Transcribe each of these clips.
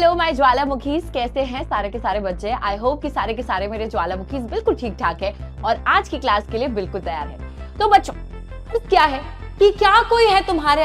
Hello my ज्वालामुखीज, कैसे हैं सारे के सारे बच्चे। आई होप कि सारे के सारे मेरे ज्वालामुखीज बिल्कुल ठीक ठाक है और आज की क्लास के लिए बिल्कुल तैयार है। तो बच्चों, क्या है कि क्या कोई है तुम्हारे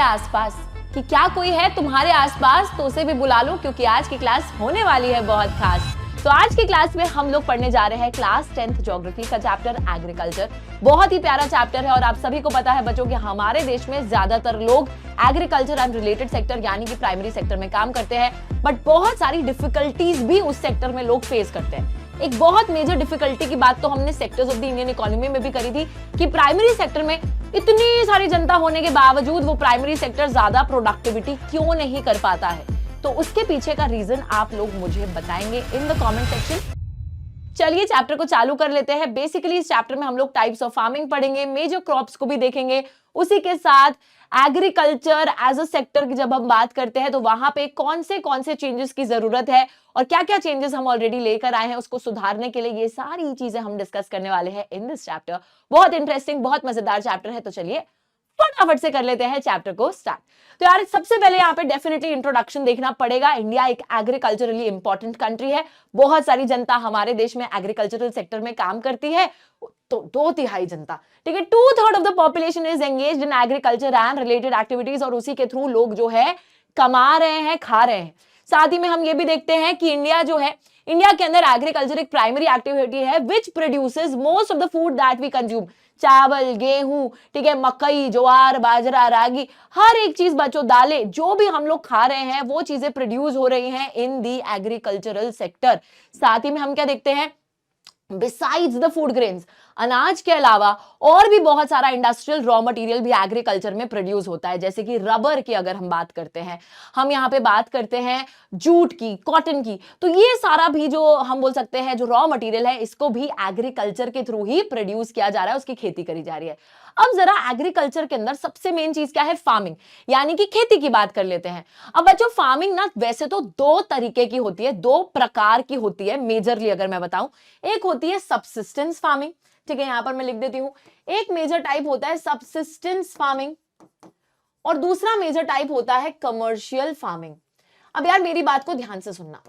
आसपास, तो उसे भी बुला लो क्योंकि आज की क्लास होने वाली है बहुत खास। तो आज की क्लास में हम लोग पढ़ने जा रहे हैं क्लास 10th ज्योग्राफी का चैप्टर एग्रीकल्चर। बहुत ही प्यारा चैप्टर है और आप सभी को पता है बच्चों कि हमारे देश में ज्यादातर लोग एग्रीकल्चर एंड रिलेटेड सेक्टर यानी कि प्राइमरी सेक्टर में काम करते हैं, बट बहुत सारी डिफिकल्टीज भी उस सेक्टर में लोग फेस करते हैं। एक बहुत मेजर डिफिकल्टी की बात तो हमने sectors of the Indian economy में भी करी थी कि प्राइमरी सेक्टर में इतनी सारी जनता होने के बावजूद वो प्राइमरी सेक्टर ज्यादा प्रोडक्टिविटी क्यों नहीं कर पाता है। तो उसके पीछे का रीजन आप लोग मुझे बताएंगे इन द कमेंट सेक्शन। चलिए चैप्टर को चालू कर लेते हैं। बेसिकली इस चैप्टर में हम लोग टाइप्स ऑफ फार्मिंग पढ़ेंगे, मेजर क्रॉप्स को भी देखेंगे, उसी के साथ एग्रीकल्चर एज अ सेक्टर की जब हम बात करते हैं तो वहां पे कौन से चेंजेस की जरूरत है और क्या क्या चेंजेस हम ऑलरेडी लेकर आए हैं उसको सुधारने के लिए, ये सारी चीजें हम डिस्कस करने वाले हैं इन दिस चैप्टर। बहुत इंटरेस्टिंग, बहुत मजेदार चैप्टर है। तो चलिए फटाफट से कर लेते हैं चैप्टर को स्टार्ट। तो यार सबसे पहले यहाँ पे डेफिनेटली इंट्रोडक्शन देखना पड़ेगा। इंडिया एक एग्रीकल्चरली इंपॉर्टेंट कंट्री है, बहुत सारी जनता हमारे देश में एग्रीकल्चरल सेक्टर में काम करती है। तो 2/3 जनता, ठीक है, 2/3 of the population is engaged in agriculture and related activities और उसी के थ्रू लोग जो है कमा रहे हैं, खा रहे हैं। साथ ही में हम ये भी देखते हैं कि इंडिया के अंदर एग्रीकल्चर एक प्राइमरी एक्टिविटी है which produces most of the food that we consume. चावल, गेहूं, ठीक है, मकई, ज्वार, बाजरा, रागी, हर एक चीज बच्चों, दालें, जो भी हम लोग खा रहे हैं वो चीजें प्रोड्यूस हो रही हैं इन दी एग्रीकल्चरल सेक्टर। साथ ही में हम क्या देखते हैं, बिसाइड्स द फूड ग्रेन्स, अनाज के अलावा और भी बहुत सारा इंडस्ट्रियल रॉ मटेरियल भी एग्रीकल्चर में प्रोड्यूस होता है। जैसे कि रबर की अगर हम बात करते हैं, हम यहाँ पे बात करते हैं जूट की, कॉटन की, तो ये सारा भी जो हम बोल सकते हैं जो रॉ मटेरियल है इसको भी एग्रीकल्चर के थ्रू ही प्रोड्यूस किया जा रहा है, उसकी खेती करी जा रही है। अब जरा एग्रीकल्चर के अंदर सबसे मेन चीज क्या है, फार्मिंग यानी कि खेती की बात कर लेते हैं। अब बच्चों फार्मिंग ना वैसे तो 2 तरीके की होती है, 2 प्रकार की होती है मेजरली अगर मैं बताऊं। एक होती है सबसिस्टेंस फार्मिंग, ठीक है, यहां पर मैं लिख देती हूं। एक मेजर टाइप होता है सबसिस्टेंस फार्मिंग और दूसरा मेजर टाइप होता है कमर्शियल फार्मिंग। अब यार मेरी बात को ध्यान से सुनना,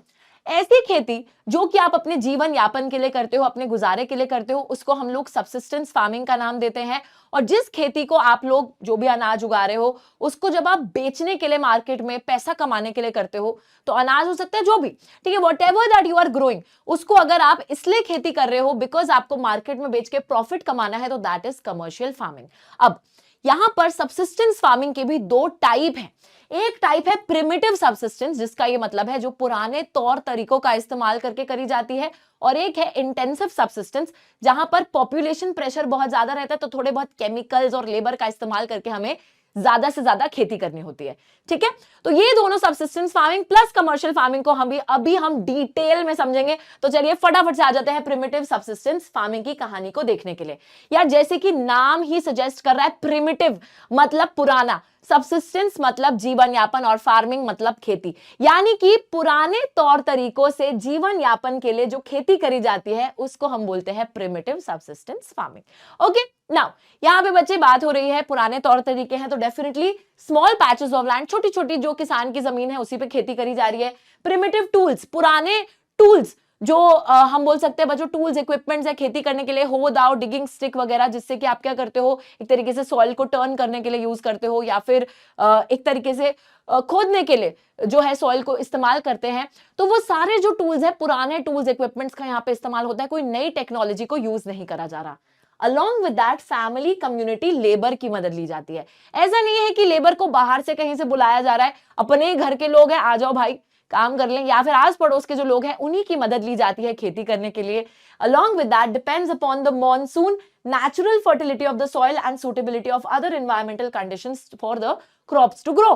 ऐसी खेती जो कि आप अपने जीवन यापन के लिए करते हो, अपने गुजारे के लिए करते हो, उसको हम लोग सबसिस्टेंस फार्मिंग का नाम देते हैं। और जिस खेती को आप लोग जो भी अनाज उगा रहे हो उसको जब आप बेचने के लिए मार्केट में पैसा कमाने के लिए करते हो, तो अनाज हो सकता है जो भी, ठीक है, whatever that you are growing, उसको अगर आप इसलिए खेती कर रहे हो बिकॉज आपको मार्केट में बेच के प्रॉफिट कमाना है, तो दैट इज कमर्शियल फार्मिंग। अब यहां पर सबसिस्टेंस फार्मिंग के भी 2 टाइप हैं। एक टाइप है प्रिमिटिव सबसिस्टेंस, जिसका ये मतलब है जो पुराने तौर तरीकों का इस्तेमाल करके करी जाती है, और एक है इंटेंसिव सबसिस्टेंस जहां पर पॉपुलेशन प्रेशर बहुत ज्यादा रहता है, तो थोड़े बहुत केमिकल्स और लेबर का इस्तेमाल करके हमें ज्यादा से ज्यादा खेती करनी होती है, ठीक है। तो ये दोनों subsistence farming plus commercial farming को अभी हम डिटेल में समझेंगे। तो चलिए फटाफट से आ जाते हैं प्रिमिटिव सबसिस्टेंस फार्मिंग की कहानी को देखने के लिए। यार जैसे कि नाम ही सजेस्ट कर रहा है, प्रिमिटिव मतलब पुराना, सबसिस्टेंस मतलब जीवन यापन और फार्मिंग मतलब खेती, यानी कि पुराने तौर तरीकों से जीवन यापन के लिए जो खेती करी जाती है उसको हम बोलते हैं primitive subsistence farming. Okay, now यहां पे बच्चे बात हो रही है पुराने तौर तरीके हैं, तो definitely small patches of land, छोटी छोटी जो किसान की जमीन है उसी पे खेती करी जा रही है। प्रिमिटिव टूल्स, पुराने टूल्स जो हम बोल सकते हैं बच्चों टूल्स इक्विपमेंट्स है खेती करने के लिए, हो दाव, डिगिंग स्टिक वगैरह, जिससे कि आप क्या करते हो, एक तरीके से सॉइल को टर्न करने के लिए यूज करते हो, या फिर एक तरीके से खोदने के लिए जो है सॉइल को इस्तेमाल करते हैं। तो वो सारे जो टूल्स है पुराने टूल्स इक्विपमेंट्स का यहाँ पे इस्तेमाल होता है, कोई नई टेक्नोलॉजी को यूज नहीं करा जा रहा। Along with that family community labour की मदद ली जाती है। ऐसा नहीं है कि लेबर को बाहर से कहीं से बुलाया जा रहा है, अपने ही घर के लोग हैं, आ जाओ भाई काम कर लें, या फिर आस पड़ोस के जो लोग हैं उन्हीं की मदद ली जाती है खेती करने के लिए। Along with that depends upon the monsoon, natural fertility of the soil and suitability of other environmental conditions for the crops to grow.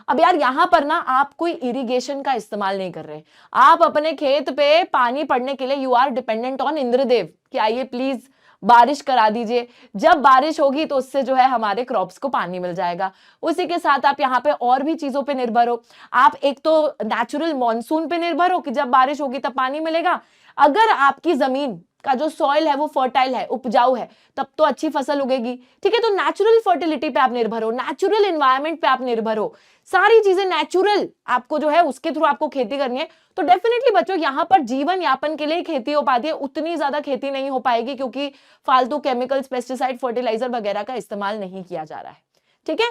अब यार यहां पर ना आप कोई इरिगेशन का इस्तेमाल नहीं कर रहे, आप अपने खेत पे पानी पड़ने के लिए you are dependent on Indradev कि आइए प्लीज बारिश करा दीजिए, जब बारिश होगी तो उससे जो है हमारे क्रॉप्स को पानी मिल जाएगा। उसी के साथ आप यहाँ पे और भी चीजों पे निर्भर हो, आप एक तो नेचुरल मॉनसून पे निर्भर हो कि जब बारिश होगी तब पानी मिलेगा। अगर आपकी जमीन का जो सॉइल है वो फर्टाइल है, उपजाऊ है, तब तो अच्छी फसल उगेगी। ठीक है, तो नेचुरल फर्टिलिटी पे आप निर्भर हो, नेचुरल एनवायरनमेंट पे आप निर्भर हो, सारी चीजें नेचुरल आपको जो है उसके थ्रू आपको खेती करनी है, तो डेफिनेटली बच्चों यहाँ पर जीवन यापन के लिए खेती हो पाती है। उतनी ज्यादा खेती नहीं हो पाएगी क्योंकि फालतू केमिकल्स, पेस्टिसाइड, फर्टिलाइजर वगैरह का इस्तेमाल नहीं किया जा रहा है। ठीक है,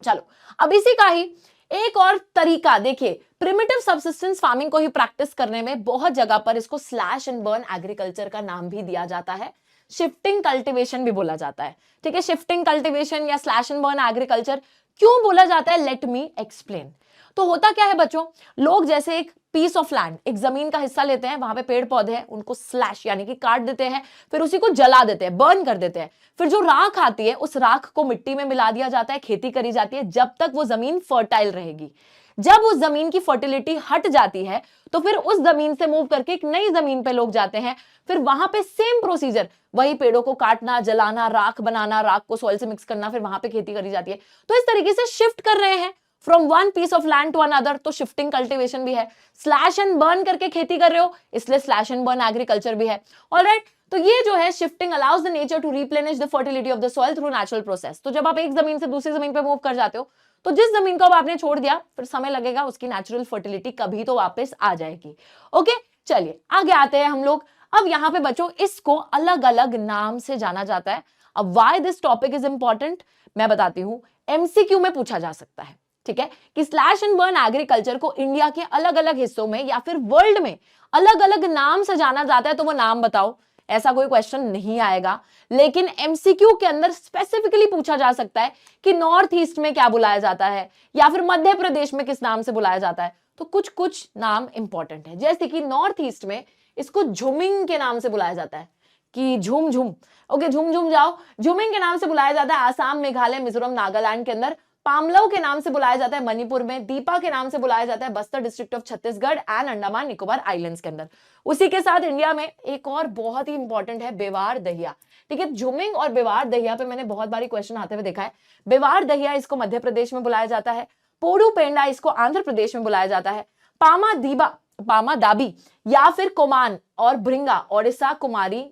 चलो अब इसी का ही एक और तरीका देखिए, प्रिमिटिव सबसिस्टेंस फार्मिंग को ही प्रैक्टिस करने में बहुत जगह पर इसको स्लैश एंड बर्न एग्रीकल्चर का नाम भी दिया जाता है, शिफ्टिंग कल्टीवेशन भी बोला जाता है। ठीक है, शिफ्टिंग कल्टीवेशन या स्लैश एंड बर्न एग्रीकल्चर क्यों बोला जाता है, लेट मी एक्सप्लेन। तो होता क्या है बच्चों, लोग जैसे एक पीस ऑफ लैंड, एक जमीन का हिस्सा लेते हैं, वहां पे पेड़ पौधे हैं, उनको स्लैश यानी कि काट देते हैं, फिर उसी को जला देते हैं, बर्न कर देते हैं, फिर जो राख आती है उस राख को मिट्टी में मिला दिया जाता है, खेती करी जाती है जब तक वो जमीन फर्टाइल रहेगी। जब उस जमीन की फर्टिलिटी हट जाती है तो फिर उस जमीन से मूव करके एक नई जमीन पे लोग जाते हैं, फिर वहां पे सेम प्रोसीजर, वही पेड़ों को काटना, जलाना, राख बनाना, राख को सॉइल से मिक्स करना, फिर वहां पे खेती करी जाती है। तो इस तरीके से शिफ्ट कर रहे हैं from one piece of land to another, तो शिफ्टिंग कल्टीवेशन भी है। स्लैश एंड बर्न करके खेती कर रहे हो, इसलिए स्लैश एंड बर्न एग्रीकल्चर भी है। ऑलराइट, तो ये जो है shifting allows the nature to replenish the fertility of the soil through natural process. तो जब आप एक जमीन से दूसरी जमीन पे मूव कर जाते हो, तो जिस जमीन को अब आपने छोड़ दिया, फिर समय लगेगा, उसकी नेचुरल फर्टिलिटी कभी तो वापस आ जाएगी। ओके, चलिए आगे आते हैं हम लोग। अब यहाँ पे बच्चों इसको अलग अलग नाम से जाना जाता है। अब why this topic is important मैं बताती हूँ, एमसीक्यू में पूछा जा सकता है। ठीक है, कि स्लैश एंड बर्न एग्रीकल्चर को इंडिया के अलग अलग हिस्सों में या फिर वर्ल्ड में अलग अलग नाम से जाना जाता है, तो वो नाम बताओ। ऐसा कोई क्वेश्चन नहीं आएगा, लेकिन एमसीक्यू के अंदर स्पेसिफिकली पूछा जा सकता है कि नॉर्थ ईस्ट में क्या बुलाया जाता है, या फिर मध्य प्रदेश में किस नाम से बुलाया जाता है। तो कुछ कुछ नाम इंपॉर्टेंट है, जैसे कि नॉर्थ ईस्ट में इसको झुमिंग के नाम से बुलाया जाता है, कि झूम झूम। ओके, झूम झूम जाओ, झुमिंग के नाम से बुलाया जाता है आसाम, मेघालय, मिजोरम, नागालैंड के अंदर। पामलव के नाम से बुलाया जाता है मणिपुर में। दीपा के नाम से बुलाया जाता है Bastar district of Chhattisgarh and Andaman Nicobar islands के अंदर। उसी के साथ इंडिया में एक और बहुत ही इंपॉर्टेंट है बेवार दहिया। ठीक है, झुमिंग और बेवार दहिया पे मैंने बहुत बारी क्वेश्चन आते हुए देखा है। बेवार दहिया इसको मध्य प्रदेश में बुलाया जाता है, पोडू पेंडा इसको आंध्र प्रदेश में बुलाया जाता है, पामा दीबा, पामा दाबी या फिर कोमान और भृंगा ओडिशा, कुमारी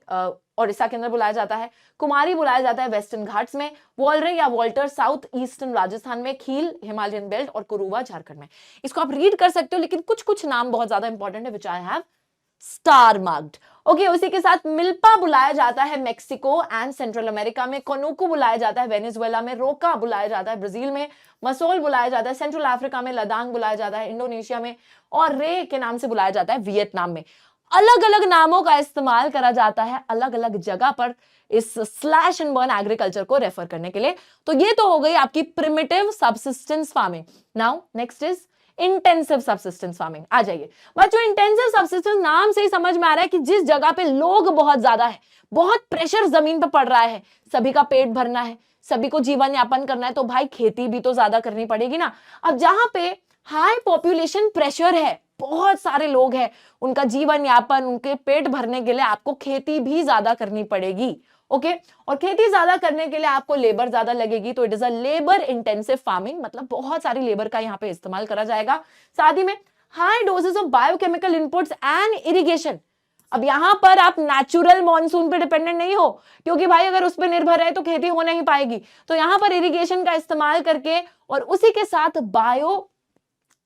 ओडिशा के अंदर बुलाया जाता है, कुमारी बुलाया जाता है वेस्टर्न घाट्स में, वॉलरे या वॉल्टर साउथ ईस्टर्न राजस्थान में, खील हिमालयन बेल्ट और कुरुवा झारखंड में। इसको आप रीड कर सकते हो, लेकिन कुछ कुछ नाम बहुत ज्यादा इंपॉर्टेंट है which I have star marked. Okay, उसी के साथ मिल्पा बुलाया जाता है मेक्सिको एंड सेंट्रल अमेरिका में, कोनुकू बुलाया जाता है वेनेजुएला में, रोका बुलाया जाता है ब्राजील में, मसोल बुलाया जाता है सेंट्रल अफ्रीका में, लदांग बुलाया जाता है इंडोनेशिया में, और रे के नाम से बुलाया जाता है वियतनाम में। अलग अलग नामों का इस्तेमाल करा जाता है अलग अलग जगह पर इस स्लैश एंड बर्न एग्रीकल्चर को रेफर करने के लिए। तो ये तो हो गई आपकी primitive subsistence farming. Now next is intensive subsistence farming. आ जाइए बच्चों, इंटेंसिव सबसिस्टेंस नाम से ही समझ में आ रहा है कि जिस जगह पे लोग बहुत ज्यादा है, बहुत प्रेशर जमीन पे पड़ रहा है, सभी का पेट भरना है, सभी को जीवन यापन करना है, तो भाई खेती भी तो ज्यादा करनी पड़ेगी ना। अब जहां पे हाई पॉपुलेशन प्रेशर है, बहुत सारे लोग हैं, उनका जीवन यापन, उनके पेट भरने के लिए आपको खेती भी ज्यादा करनी पड़ेगी। ओके, और खेती ज्यादा करने के लिए आपको लेबर ज्यादा लगेगी, तो it is a labour intensive farming, मतलब बहुत सारी लेबर का यहाँ पे इस्तेमाल करा जाएगा। साथ ही में high doses of biochemical inputs and irrigation. अब यहां पर आप नेचुरल मॉनसून पे डिपेंडेंट नहीं हो, क्योंकि भाई अगर उस पर निर्भर है तो खेती हो नहीं पाएगी। तो यहां पर इरिगेशन का इस्तेमाल करके और उसी के साथ बायो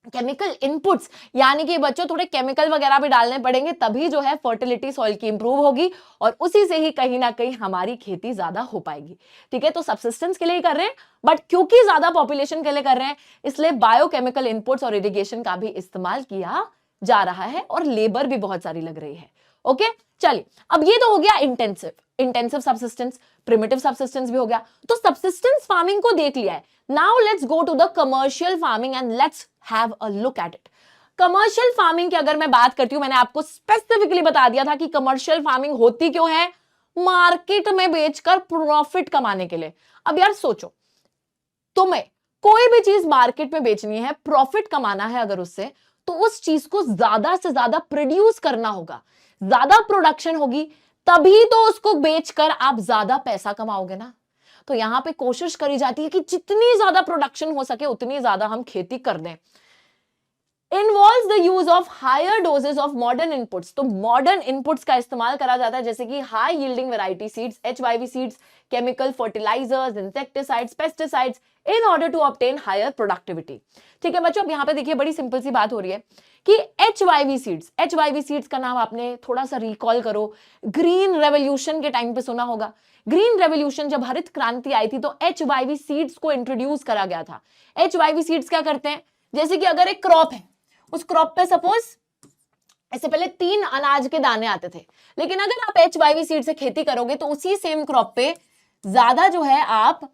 केमिकल इनपुट्स, यानी कि बच्चों थोड़े केमिकल वगैरह भी डालने पड़ेंगे, तभी जो है फर्टिलिटी सॉइल की इंप्रूव होगी और उसी से ही कहीं ना कहीं हमारी खेती ज्यादा हो पाएगी। ठीक है, तो सबसिस्टेंस के लिए ही कर रहे हैं, बट क्योंकि ज्यादा पॉपुलेशन के लिए कर रहे हैं, इसलिए बायोकेमिकल इनपुट्स और इरिगेशन का भी इस्तेमाल किया जा रहा है और लेबर भी बहुत सारी लग रही है। ओके, चलिए अब ये तो हो गया इंटेंसिव सबसिस्टेंस, प्रिमिटिव सबसिस्टेंस भी हो गया। तो सबसिस्टेंस फार्मिंग को देख लिया है, now let's go to the commercial farming and let's have a look at it. Commercial farming की अगर मैं बात करती हूं, मैंने आपको स्पेसिफिकली बता दिया था कि कमर्शियल फार्मिंग होती क्यों है, मार्केट में बेचकर प्रॉफिट कमाने के लिए। अब यार सोचो, तुम्हें कोई भी चीज मार्केट में बेचनी है, प्रॉफिट कमाना है अगर उससे, तो उस चीज को ज्यादा से ज्यादा प्रोड्यूस करना होगा, ज्यादा प्रोडक्शन होगी, तभी तो उसको बेचकर आप ज्यादा पैसा कमाओगे ना। तो यहां पे कोशिश करी जाती है कि जितनी ज्यादा प्रोडक्शन हो सके उतनी ज्यादा हम खेती कर दें। Involves the use of higher doses of modern inputs. तो मॉडर्न इनपुट्स का इस्तेमाल करा जाता है, जैसे कि high yielding variety seeds, HYV seeds, chemical fertilisers, insecticides, pesticides, in order to obtain higher productivity. ठीक है बच्चों, अब यहाँ पे देखिए बड़ी सिंपल सी बात हो रही है कि HYV सीड्स का नाम आपने थोड़ा सा रिकॉल करो, ग्रीन रेवोल्यूशन के टाइम पे सुना होगा। ग्रीन रेवोल्यूशन जब हरित क्रांति आई थी तो HYV सीड्स को इंट्रोड्यूस करा गया था। HYV सीड्स क्या करते हैं, जैसे कि अगर एक क्रॉप है, उस क्रॉप पे सपोज इससे पहले 3 अनाज के दाने आते थे, लेकिन अगर आप HYV सीड से खेती करोगे तो उसी सेम क्रॉप पे ज्यादा जो है आप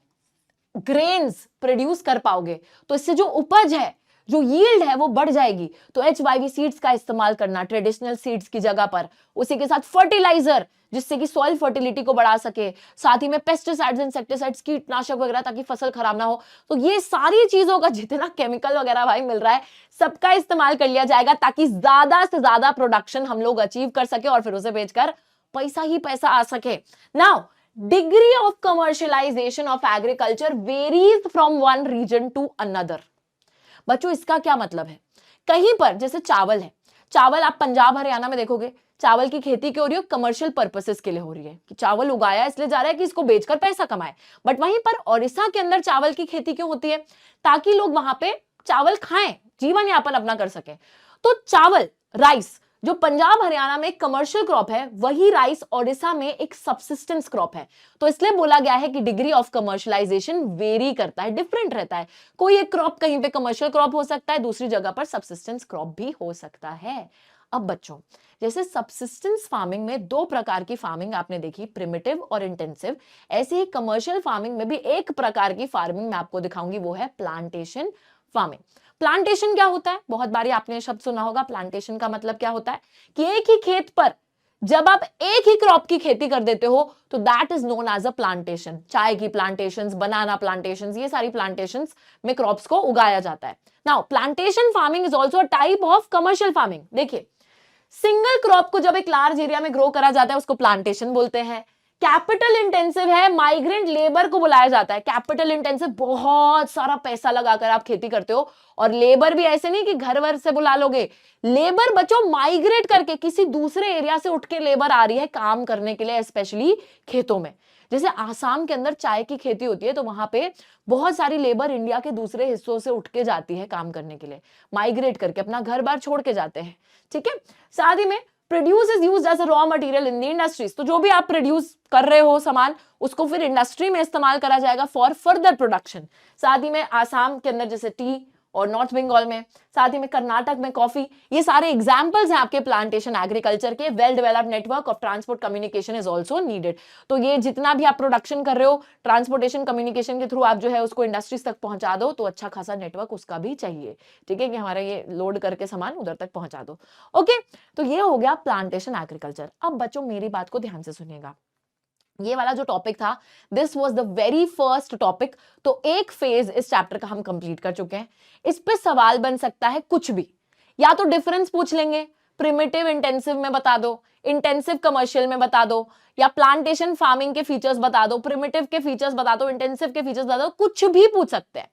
ग्रेन्स प्रोड्यूस कर पाओगे, तो इससे जो उपज है, जो यील्ड है वो बढ़ जाएगी। तो HYV सीड्स का इस्तेमाल करना ट्रेडिशनल सीड्स की जगह पर, उसी के साथ फर्टिलाइजर जिससे कि सॉइल फर्टिलिटी को बढ़ा सके, साथ ही में पेस्टिसाइड्स, इंसेक्टिसाइड्स, कीटनाशक वगैरह ताकि फसल खराब ना हो। तो ये सारी चीजों का जितना केमिकल वगैरह भाई मिल रहा है सबका इस्तेमाल कर लिया जाएगा ताकि ज्यादा से ज्यादा प्रोडक्शन हम लोग अचीव कर सके और फिर उसे बेचकर पैसा ही पैसा आ सके। Now degree of commercialisation of agriculture varies from one region to another. बच्चों इसका क्या मतलब है, कहीं पर जैसे चावल है, चावल आप पंजाब हरियाणा में देखोगे चावल की खेती क्यों हो रही है, कमर्शियल पर्पसेस के लिए हो रही है कि चावल उगाया इसलिए जा रहा है कि इसको बेचकर पैसा कमाए। बट वहीं पर ओडिशा के अंदर चावल की खेती क्यों होती है, ताकि लोग वहां पे चावल खाएं, जीवन यापन अपना कर सके। तो चावल, राइस जो पंजाब हरियाणा में एक कमर्शियल क्रॉप है, वही राइस ओडिशा में एक सबसिस्टेंस क्रॉप है। तो इसलिए बोला गया है कि डिग्री ऑफ कमर्शियलाइजेशन वेरी करता है, डिफरेंट रहता है। कोई एक क्रॉप कहीं पे कमर्शियल क्रॉप हो सकता है, दूसरी जगह पर सबसिस्टेंस क्रॉप भी हो सकता है। अब बच्चों जैसे सबसिस्टेंस फार्मिंग में 2 प्रकार की फार्मिंग आपने देखी, प्रिमिटिव और इंटेंसिव, ऐसे ही कमर्शियल फार्मिंग में भी एक प्रकार की फार्मिंग मैं आपको दिखाऊंगी, वो है प्लांटेशन फार्मिंग। प्लांटेशन क्या होता है, बहुत बारी आपने शब्द सुना होगा, प्लांटेशन का मतलब क्या होता है कि एक ही खेत पर जब आप एक ही क्रॉप की खेती कर देते हो तो that is known as a plantation. चाय की प्लांटेशंस, बनाना प्लांटेशंस, ये सारी प्लांटेशंस में क्रॉप्स को उगाया जाता है। Now plantation farming is also a type of commercial farming. देखिए सिंगल क्रॉप को जब एक लार्ज एरिया में ग्रो करा जाता है उसको प्लांटेशन बोलते हैं। कैपिटल इंटेंसिव है, माइग्रेंट लेबर को बुलाया जाता है। कैपिटल इंटेंसिव, बहुत सारा पैसा लगाकर आप खेती करते हो, और लेबर भी ऐसे नहीं कि घर वर से बुला लोगे, लेबर बच्चों माइग्रेट करके किसी दूसरे एरिया से उठ के लेबर आ रही है काम करने के लिए, स्पेशली खेतों में। जैसे आसाम के अंदर चाय की खेती होती है तो वहां पे बहुत सारी लेबर इंडिया के दूसरे हिस्सों से उठ के जाती है काम करने के लिए, माइग्रेट करके अपना घर बार छोड़ के जाते हैं। ठीक है, साथ ही में produce is used as a raw material in the industries. तो जो भी आप प्रोड्यूस कर रहे हो सामान, उसको फिर इंडस्ट्री में इस्तेमाल करा जाएगा फॉर फर्दर प्रोडक्शन। साथ ही में आसाम के अंदर जैसे टी, और नॉर्थ बंगाल में, साथ ही में कर्नाटक में कॉफी, ये सारे एग्जांपल्स हैं आपके प्लांटेशन एग्रीकल्चर के। Well developed network of transport communication is also needed. तो ये जितना भी आप प्रोडक्शन कर रहे हो, ट्रांसपोर्टेशन कम्युनिकेशन के थ्रू आप जो है उसको इंडस्ट्रीज तक पहुंचा दो, तो अच्छा खासा नेटवर्क उसका भी चाहिए। ठीक है, कि हमारा ये लोड करके सामान उधर तक पहुंचा दो। ओके, तो ये हो गया प्लांटेशन एग्रीकल्चर। अब बच्चों मेरी बात को ध्यान से सुनिएगा, ये वाला जो टॉपिक था this was the very first topic. तो एक फेज इस चैप्टर का हम कंप्लीट कर चुके हैं। इस पे सवाल बन सकता है कुछ भी, या तो डिफरेंस पूछ लेंगे, प्रिमिटिव इंटेंसिव में बता दो, इंटेंसिव कमर्शियल में बता दो, या प्लांटेशन फार्मिंग के फीचर्स बता दो, प्रिमिटिव के फीचर्स बता दो, इंटेंसिव के फीचर्स बता दो, कुछ भी पूछ सकते हैं।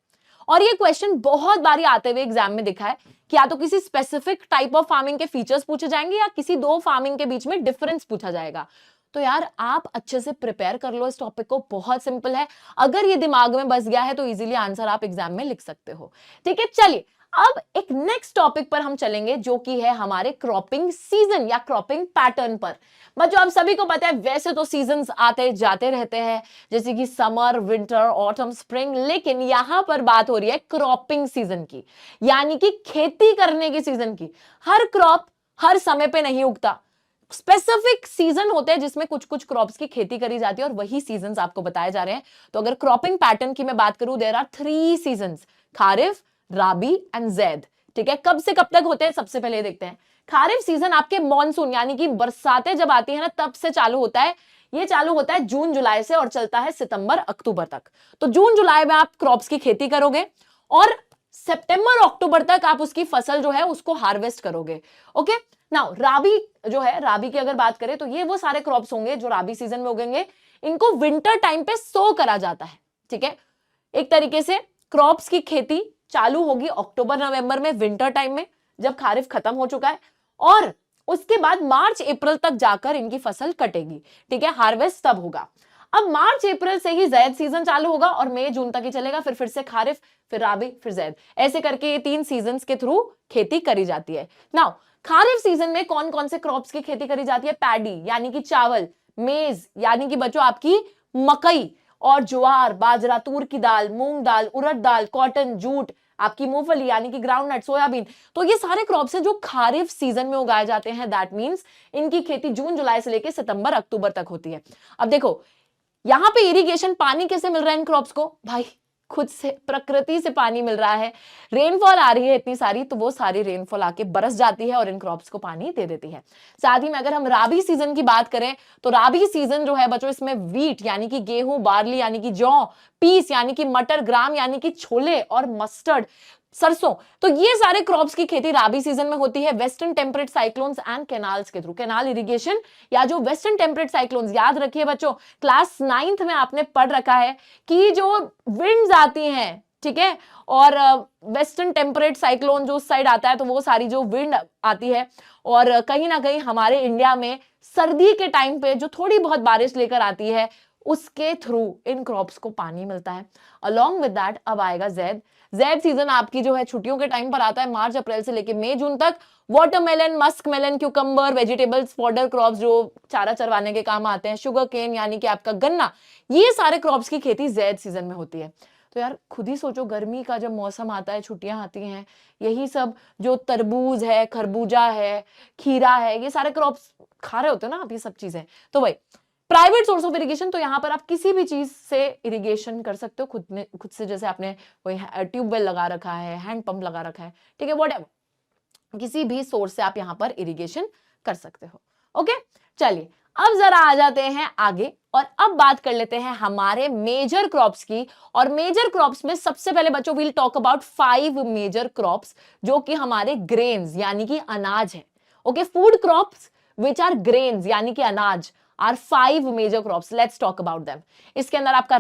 और ये क्वेश्चन बहुत बारी आते हुए एग्जाम में दिखा है कि या तो किसी स्पेसिफिक टाइप ऑफ फार्मिंग के फीचर्स पूछे जाएंगे या किसी 2 फार्मिंग के बीच में डिफरेंस पूछा जाएगा। तो यार आप अच्छे से प्रिपेयर कर लो इस टॉपिक को, बहुत सिंपल है। अगर ये दिमाग में बस गया है तो इजीली आंसर आप एग्जाम में लिख सकते हो। ठीक है, चलिए अब एक नेक्स्ट टॉपिक पर हम चलेंगे जो कि है हमारे क्रॉपिंग सीजन या क्रॉपिंग पैटर्न पर। बच्चों आप सभी को पता है वैसे तो सीजन्स आते जाते रहते हैं, जैसे कि समर, विंटर, ऑटम, स्प्रिंग, लेकिन यहां पर बात हो रही है क्रॉपिंग सीजन की, यानी कि खेती करने की सीजन की। हर क्रॉप हर समय पे नहीं उगता, स्पेसिफिक सीजन होते हैं जिसमें कुछ कुछ क्रॉप्स की खेती करी जाती है और वही सीजन्स आपको बताए जा रहे हैं। तो अगर क्रॉपिंग पैटर्न की मैं बात करूं, there are 3 seasons, kharif, rabi and zaid. ठीक है, कब से कब तक होते हैं, सबसे पहले देखते हैं। खारिफ सीजन आपके मॉनसून यानी कि बरसातें जब आती है ना तब से चालू होता है। ये चालू होता है जून जुलाई से और चलता है सितंबर अक्टूबर तक। तो जून जुलाई में आप क्रॉप्स की खेती करोगे और सितंबर अक्टूबर तक आप उसकी फसल जो है उसको हार्वेस्ट करोगे। ओके, नाउ राबी जो है, राबी की अगर बात करें तो ये वो सारे क्रॉप्स होंगे जो राबी सीजन में उगेंगे। इनको विंटर टाइम पे सो करा जाता है। ठीक है, एक तरीके से क्रॉप्स की खेती चालू होगी अक्टूबर नवंबर में विंटर टाइम में, जब खारिफ खत्म हो चुका है, और उसके बाद मार्च अप्रैल तक जाकर इनकी फसल कटेगी, ठीक है, हार्वेस्ट तब होगा। अब मार्च अप्रैल से ही जैद सीजन चालू होगा और मई जून तक ही चलेगा, फिर से खारिफ, फिर राबी, फिर जैद, ऐसे करके ये 3 सीजन के थ्रू खेती करी जाती है। नाउ खारिफ सीजन में कौन कौन से क्रॉप्स की खेती करी जाती है? पैडी यानी कि चावल, मेज यानी कि बच्चों आपकी मकई, और ज्वार, बाजरा, तूर की दाल, मूंग दाल, उड़द दाल, कॉटन, जूट, आपकी मूंगफली यानी कि ग्राउंडनट, सोयाबीन। तो ये सारे क्रॉप्स हैं जो खारिफ सीजन में उगाए जाते हैं। दैट मींस इनकी खेती जून जुलाई से लेकर सितंबर अक्टूबर तक होती है। अब देखो यहां पे इरिगेशन, पानी कैसे मिल रहा है इन क्रॉप्स को? भाई खुद से, प्रकृति से पानी मिल रहा है। रेनफॉल आ रही है इतनी सारी, तो वो सारी रेनफॉल आके बरस जाती है और इन क्रॉप्स को पानी दे देती है। साथ ही में अगर हम राबी सीजन की बात करें तो राबी सीजन जो है बच्चों, इसमें वीट यानी कि गेहूं, बार्ली यानी कि जौ, पीस यानी कि मटर, ग्राम यानी कि छोले, और मस्टर्ड, सरसों, तो ये सारे क्रॉप्स की खेती राबी सीजन में होती है। Western temperate cyclones and canals के थ्रू, कैनाल इरिगेशन या जो वेस्टर्न टेम्परेट साइक्लोन्स, याद रखिए बच्चों क्लास 9th में आपने पढ़ रखा है कि जो विंड्स आती हैं, ठीक है, और वेस्टर्न टेम्परेट साइक्लोन जो उस साइड आता है, तो वो सारी जो विंड आती है और कहीं ना कहीं हमारे इंडिया में सर्दी के टाइम पे जो थोड़ी बहुत बारिश लेकर आती है, उसके थ्रू इन क्रॉप्स को पानी मिलता है। अलॉन्ग विद दैट अब आएगा जैद। जैद सीजन आपकी जो है छुट्टियों के टाइम पर आता है, मार्च अप्रैल से लेकर मई जून तक। Watermelon, musk melon, cucumber, vegetables, fodder crops जो चारा चरवाने के काम आते हैं, शुगर केन यानी कि आपका गन्ना, ये सारे क्रॉप्स की खेती जैद सीजन में होती है। तो यार खुद ही सोचो, गर्मी का जब मौसम आता है, छुट्टियां आती हैं, यही सब जो तरबूज है, खरबूजा है, खीरा है, ये सारे क्रॉप्स खा रहे होते हो ना आप, ये सब चीजें। तो भाई प्राइवेट सोर्स ऑफ इरिगेशन, तो यहाँ पर आप किसी भी चीज से इरिगेशन कर सकते हो खुद से, जैसे आपने कोई ट्यूबवेल लगा रखा है, हैंड पंप लगा रखा है, ठीक है, व्हाटएवर, किसी भी सोर्स से आप यहाँ पर इरिगेशन कर सकते हो। ओके, चलिए अब जरा आ जाते हैं आगे और अब बात कर लेते हैं हमारे मेजर क्रॉप्स की। और मेजर क्रॉप्स में सबसे पहले बच्चों we'll talk about 5 major crops जो कि हमारे ग्रेन्स यानी कि अनाज है। Okay, food crops which are grains यानी कि अनाज are 5 major crops. Let's talk about them. इसके अंदर आपका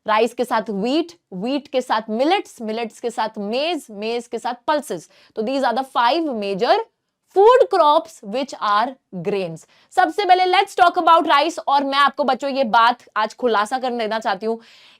राइस के साथ व्हीट के साथ मिलेट्स के साथ मेज के साथ पल्सेस। तो these are the 5 major food crops which are grains. सबसे पहले लेट्स टॉक अबाउट राइस। और मैं आपको बच्चों ये बात आज खुलासा कर देना चाहती हूं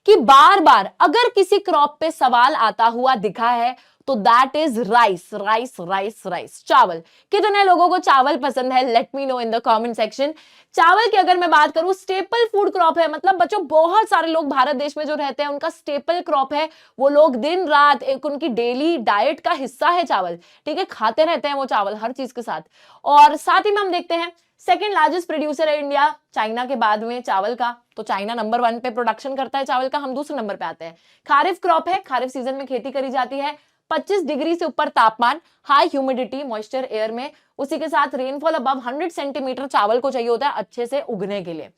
कि बार बार अगर किसी क्रॉप पे सवाल आता हुआ दिखा है तो दैट इज राइस, चावल। कितने लोगों को चावल पसंद है? Let me know in the comment section. चावल की अगर मैं बात करूं, स्टेपल फूड क्रॉप है, मतलब बच्चों बहुत सारे लोग भारत देश में जो रहते हैं उनका स्टेपल क्रॉप है, वो लोग दिन रात एक उनकी डेली डाइट का हिस्सा है चावल, ठीक है, खाते रहते हैं वो चावल हर चीज के साथ। और साथ ही में हम देखते हैं सेकेंड लार्जेस्ट प्रोड्यूसर है इंडिया चाइना के बाद में चावल का, तो चाइना नंबर 1 पे प्रोडक्शन करता है चावल का, हम दूसरे नंबर पे आते हैं। खारिफ क्रॉप है, खारिफ सीजन में खेती करी जाती है। 25 डिग्री से ऊपर तापमान, हाई ह्यूमिडिटी, मॉइस्चर एयर में, उसी के साथ रेनफॉल अबव 100 सेंटीमीटर चावल को चाहिए होता है अच्छे से उगने के लिए।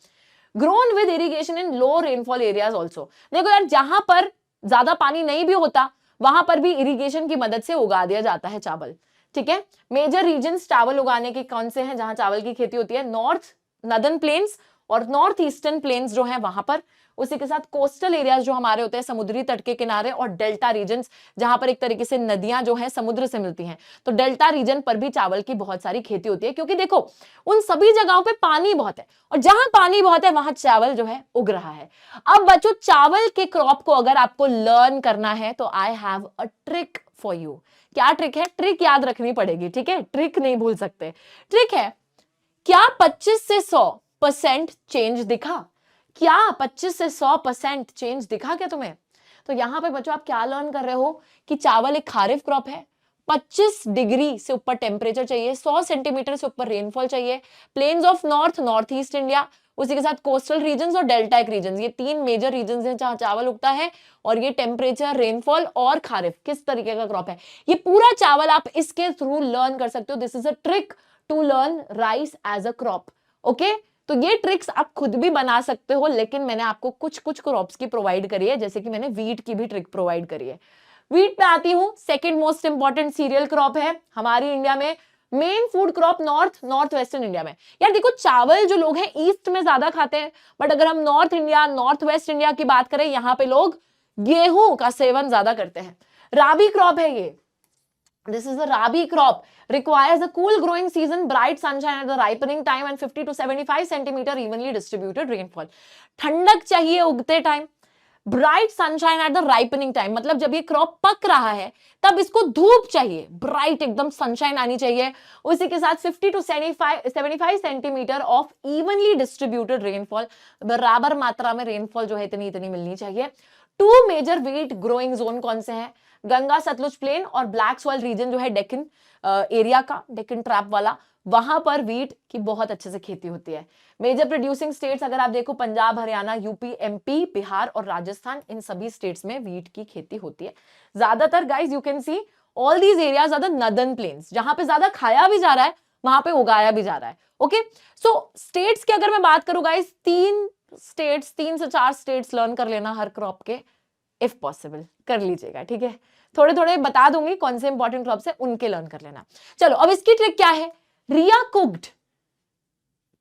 Grown with irrigation in low rainfall areas also. देखो यार, जहां पर ज्यादा पानी नहीं भी होता वहां पर भी इरिगेशन की मदद से उगा दिया जाता है चावल, ठीक है। मेजर रीजन चावल उगाने के कौन से हैं जहां चावल की खेती होती है? नॉर्थ नदर्न प्लेन्स और नॉर्थ ईस्टर्न प्लेन्स जो है वहां पर, उसी के साथ कोस्टल एरियाज जो हमारे होते हैं समुद्री तट के किनारे, और डेल्टा रीजन्स जहां पर एक तरीके से नदियां जो है समुद्र से मिलती हैं, तो डेल्टा रीजन पर भी चावल की बहुत सारी खेती होती है, क्योंकि देखो उन सभी जगहों पे पानी बहुत है और जहां पानी बहुत है वहां चावल जो है उग रहा है। अब बच्चों चावल के क्रॉप को अगर आपको लर्न करना है तो I have a trick for you. क्या ट्रिक है? ट्रिक याद रखनी पड़ेगी, ठीक है, ट्रिक नहीं भूल सकते। ट्रिक है, क्या 25 से 100% चेंज दिखा? क्या 25 से 100% चेंज दिखा क्या तुम्हें? तो यहां पे बच्चों आप क्या लर्न कर रहे हो कि चावल एक खारिफ क्रॉप है, 25 डिग्री से ऊपर टेम्परेचर चाहिए, 100 सेंटीमीटर से ऊपर रेनफॉल चाहिए, plains of north east India, उसी के साथ कोस्टल रीजन्स और डेल्टाइक रीजन्स, ये 3 मेजर रीजन्स हैं जहां चावल उगता है। और ये टेम्परेचर, रेनफॉल और खारिफ किस तरीके का क्रॉप है, ये पूरा चावल आप इसके थ्रू लर्न कर सकते हो। This is a trick to learn rice as a crop. Okay, तो ये ट्रिक्स आप खुद भी बना सकते हो, लेकिन मैंने आपको कुछ क्रॉप्स की प्रोवाइड करी है, जैसे कि मैंने व्हीट की भी ट्रिक प्रोवाइड करी है। व्हीट पे आती हूं, second most important cereal crop है हमारी इंडिया में। Main food crop north western India में। यार देखो, चावल जो लोग हैं ईस्ट में ज्यादा खाते हैं, बट अगर हम north India, north west India की बात करें, यहाँ पे लोग गेहूं का सेवन ज्यादा करते हैं। राबी क्रॉप है ये, This is the Rabi crop. Requires a cool growing season, bright sunshine at the ripening time and 50 to 75 centimeter evenly distributed rainfall. ठंडक चाहिए उगते time, bright sunshine at the ripening time, मतलब जब ये क्रॉप पक रहा है तब इसको धूप चाहिए, ब्राइट एकदम सनशाइन आनी चाहिए। उसी के साथ 50 to 75 centimetre of evenly distributed rainfall, बराबर मात्रा में रेनफॉल जो है इतनी इतनी मिलनी चाहिए। Two major wheat growing zone कौन से हैं? गंगा सतलुज प्लेन और ब्लैक सॉइल रीजन जो है डेक्कन एरिया का, डेक्कन ट्रैप वाला, वहां पर व्हीट की बहुत अच्छे से खेती होती है। मेजर प्रोड्यूसिंग स्टेट्स अगर आप देखो, पंजाब, हरियाणा, यूपी, एमपी, बिहार और राजस्थान, इन सभी स्टेट्स में व्हीट की खेती होती है ज्यादातर। Guys you can see all these areas are the northern plains, जहां पे ज्यादा खाया भी जा रहा है वहां पे उगाया भी जा रहा है। ओके, सो स्टेट्स की अगर मैं बात करूं गाइस, 3 से 4 स्टेट्स लर्न कर लेना हर क्रॉप के, इफ पॉसिबल कर लीजिएगा, ठीक है। थोड़े थोड़े बता दूंगी कौन से इंपॉर्टेंट क्रॉप्स है, उनके लर्न कर लेना। चलो अब इसकी ट्रिक क्या है? रिया कुक्ड,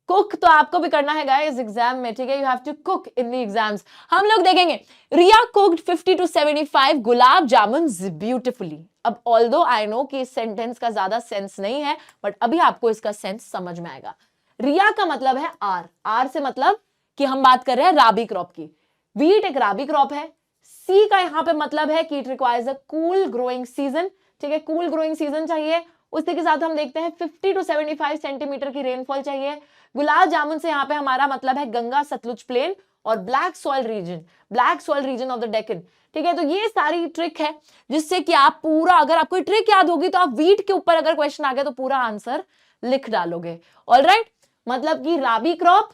कुक तो आपको भी करना है गाइस एग्जाम में, ठीक है, you have to cook in the exams. हम लोग देखेंगे Riya cooked 50 to 75 gulab jamun beautifully. अब ऑल्दो आई नो कि इस सेंटेंस का ज्यादा सेंस नहीं है, बट अभी आपको इसका सेंस समझ में आएगा। रिया का मतलब है आर से मतलब कि हम बात कर रहे हैं राबी क्रॉप की। व्हीट एक राबी क्रॉप है। सी का यहां पे मतलब है कि it requires a cool growing season, ठीक है, कूल ग्रोइंग सीजन चाहिए। उसी के साथ हम देखते हैं 50 टू 75 सेंटीमीटर की रेनफॉल चाहिए। गुलाब जामुन से यहाँ पे हमारा मतलब है गंगा सतलुज प्लेन और black soil region of the Deccan, ठीक है। तो ये सारी ट्रिक है जिससे कि आप पूरा, अगर आपको ट्रिक याद होगी तो आप व्हीट के ऊपर अगर क्वेश्चन आ गया तो पूरा आंसर लिख डालोगे। ऑलराइट, मतलब कि rabi crop,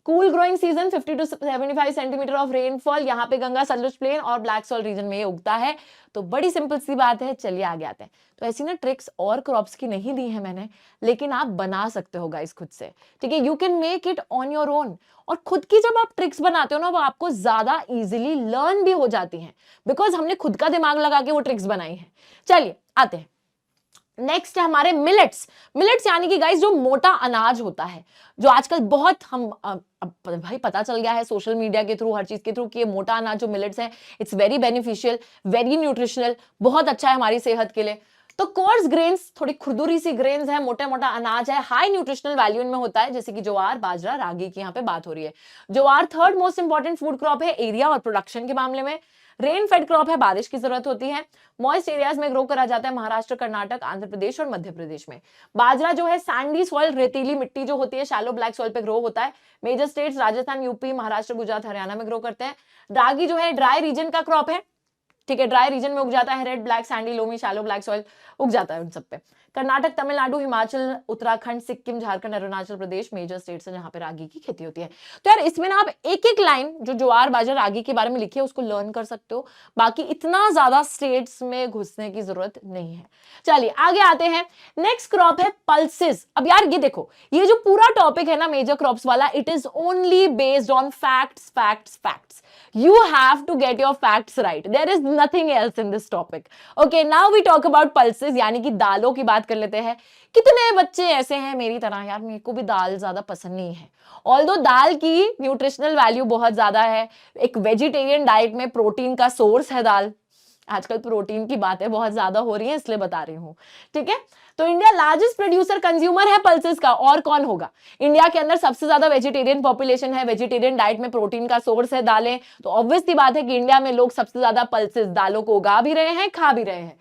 cool growing season, 50 to 75 centimetre of rainfall, यहाँ पे गंगा सतलुज प्लेन और ब्लैक सॉइल रीजन में ये उगता है। तो बड़ी सिंपल सी बात है, चलिए आगे आते हैं। तो ऐसी ना ट्रिक्स और क्रॉप्स की नहीं दी है मैंने, लेकिन आप बना सकते हो गाइस खुद से, ठीक है। You can make it on your own. और खुद की जब आप ट्रिक्स बनाते हो ना, वो आपको ज्यादा इजीली लर्न भी हो जाती हैं, बिकॉज हमने खुद का दिमाग लगा के वो ट्रिक्स बनाई है। चलिए आते हैं, नेक्स्ट है हमारे मिलेट्स यानी कि गाइस जो मोटा अनाज होता है, जो आजकल बहुत हम भाई पता चल गया है सोशल मीडिया के थ्रू, हर चीज के थ्रू कि ये मोटा अनाज जो मिलेट्स है, it's very beneficial, very nutritional, बहुत अच्छा है हमारी सेहत के लिए। तो कोर्स ग्रेन्स, थोड़ी खुरदुरी सी ग्रेन्स है, मोटा मोटा अनाज है, हाई न्यूट्रिशनल वैल्यू इनमें होता है, जैसे कि ज्वार, बाजरा, रागी की यहाँ पे बात हो रही है। Jowar third most important food crop है एरिया और प्रोडक्शन के मामले में। रेन फेड क्रॉप है, बारिश की जरूरत होती है। मॉइस्ट एरियाज में ग्रो करा जाता है, महाराष्ट्र, कर्नाटक, आंध्र प्रदेश और मध्य प्रदेश में। बाजरा जो है सैंडी सॉइल, रेतीली मिट्टी जो होती है, शैलो ब्लैक सॉइल पे ग्रो होता है। Major states Rajasthan, UP, Maharashtra, Gujarat, Haryana में ग्रो करते हैं। रागी जो है ड्राई रीजन का क्रॉप है, ठीक है, ड्राई रीजन में उग जाता है, red black Sandy loamy shallow black soil उग जाता है उन सब पे। कर्नाटक, तमिलनाडु, हिमाचल, उत्तराखंड, सिक्किम, झारखंड, अरुणाचल प्रदेश मेजर स्टेट्स हैं जहां पे रागी की खेती होती है। तो यार इसमें ना आप एक एक लाइन जो ज्वार, बाजरा, रागी के बारे में लिखी है उसको लर्न कर सकते हो, बाकी इतना ज्यादा स्टेट्स में घुसने की जरूरत नहीं है। चलिए आगे आते हैं, नेक्स्ट क्रॉप है पल्सेस। अब यार ये देखो, ये जो पूरा टॉपिक है ना मेजर क्रॉप्स वाला, it is only based on facts facts facts. You have to get your facts right. There is nothing else in this topic. Okay, now we talk about pulses, यानी कि दालों की बात कर लेते हैं। कितने बच्चे ऐसे हैं मेरी तरह, यार मेरे को भी दाल ज्यादा पसंद नहीं है, ऑल्दो दाल की न्यूट्रिशनल वैल्यू बहुत ज्यादा है। एक वेजिटेरियन डाइट में प्रोटीन का सोर्स है दाल, आजकल प्रोटीन की बातें बहुत ज्यादा हो रही हैं इसलिए बता रही हूं, ठीक है। तो इंडिया लार्जेस्ट प्रोड्यूसर कंज्यूमर है पल्सेस का, और कौन होगा? इंडिया के अंदर सबसे ज्यादा वेजिटेरियन पॉपुलेशन है, वेजिटेरियन डाइट में प्रोटीन का सोर्स है दालें, तो ऑब्वियस सी बात है कि इंडिया में लोग सबसे ज्यादा पल्सेस, दालों को उगा भी रहे हैं, खा भी रहे हैं,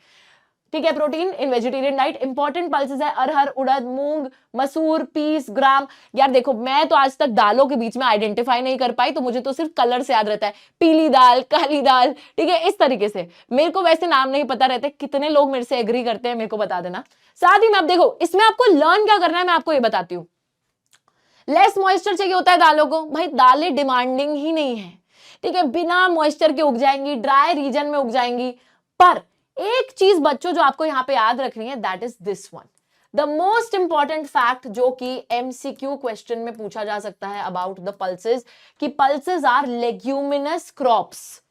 ठीक है। प्रोटीन इन वेजिटेरियन डाइट, इंपॉर्टेंट पल्सेस है अरहर, उड़द, मूंग, मसूर, पीस, ग्राम। यार देखो मैं तो आज तक दालों के बीच में आइडेंटिफाई नहीं कर पाई, तो मुझे तो सिर्फ कलर से याद रहता है, पीली दाल, काली दाल, ठीक है, इस तरीके से। मेरे को वैसे नाम नहीं पता रहते। कितने लोग मेरे से एग्री करते हैं मेरे को बता देना। साथ ही में अब देखो इसमें आपको लर्न क्या करना है, मैं आपको ये बताती हूँ। लेस मॉइस्चर चाहिए होता है दालों को, भाई दालें डिमांडिंग ही नहीं है, ठीक है, बिना मॉइस्चर के उग जाएंगी, ड्राई रीजन में उग जाएंगी। पर एक चीज बच्चों जो आपको यहां पे याद रखनी है, that is this one, the most important fact जो कि एमसीक्यू क्वेश्चन में पूछा जा सकता है अबाउट द पल्सेस, कि पल्सेस आर लेग्यूमिनस क्रॉप्स।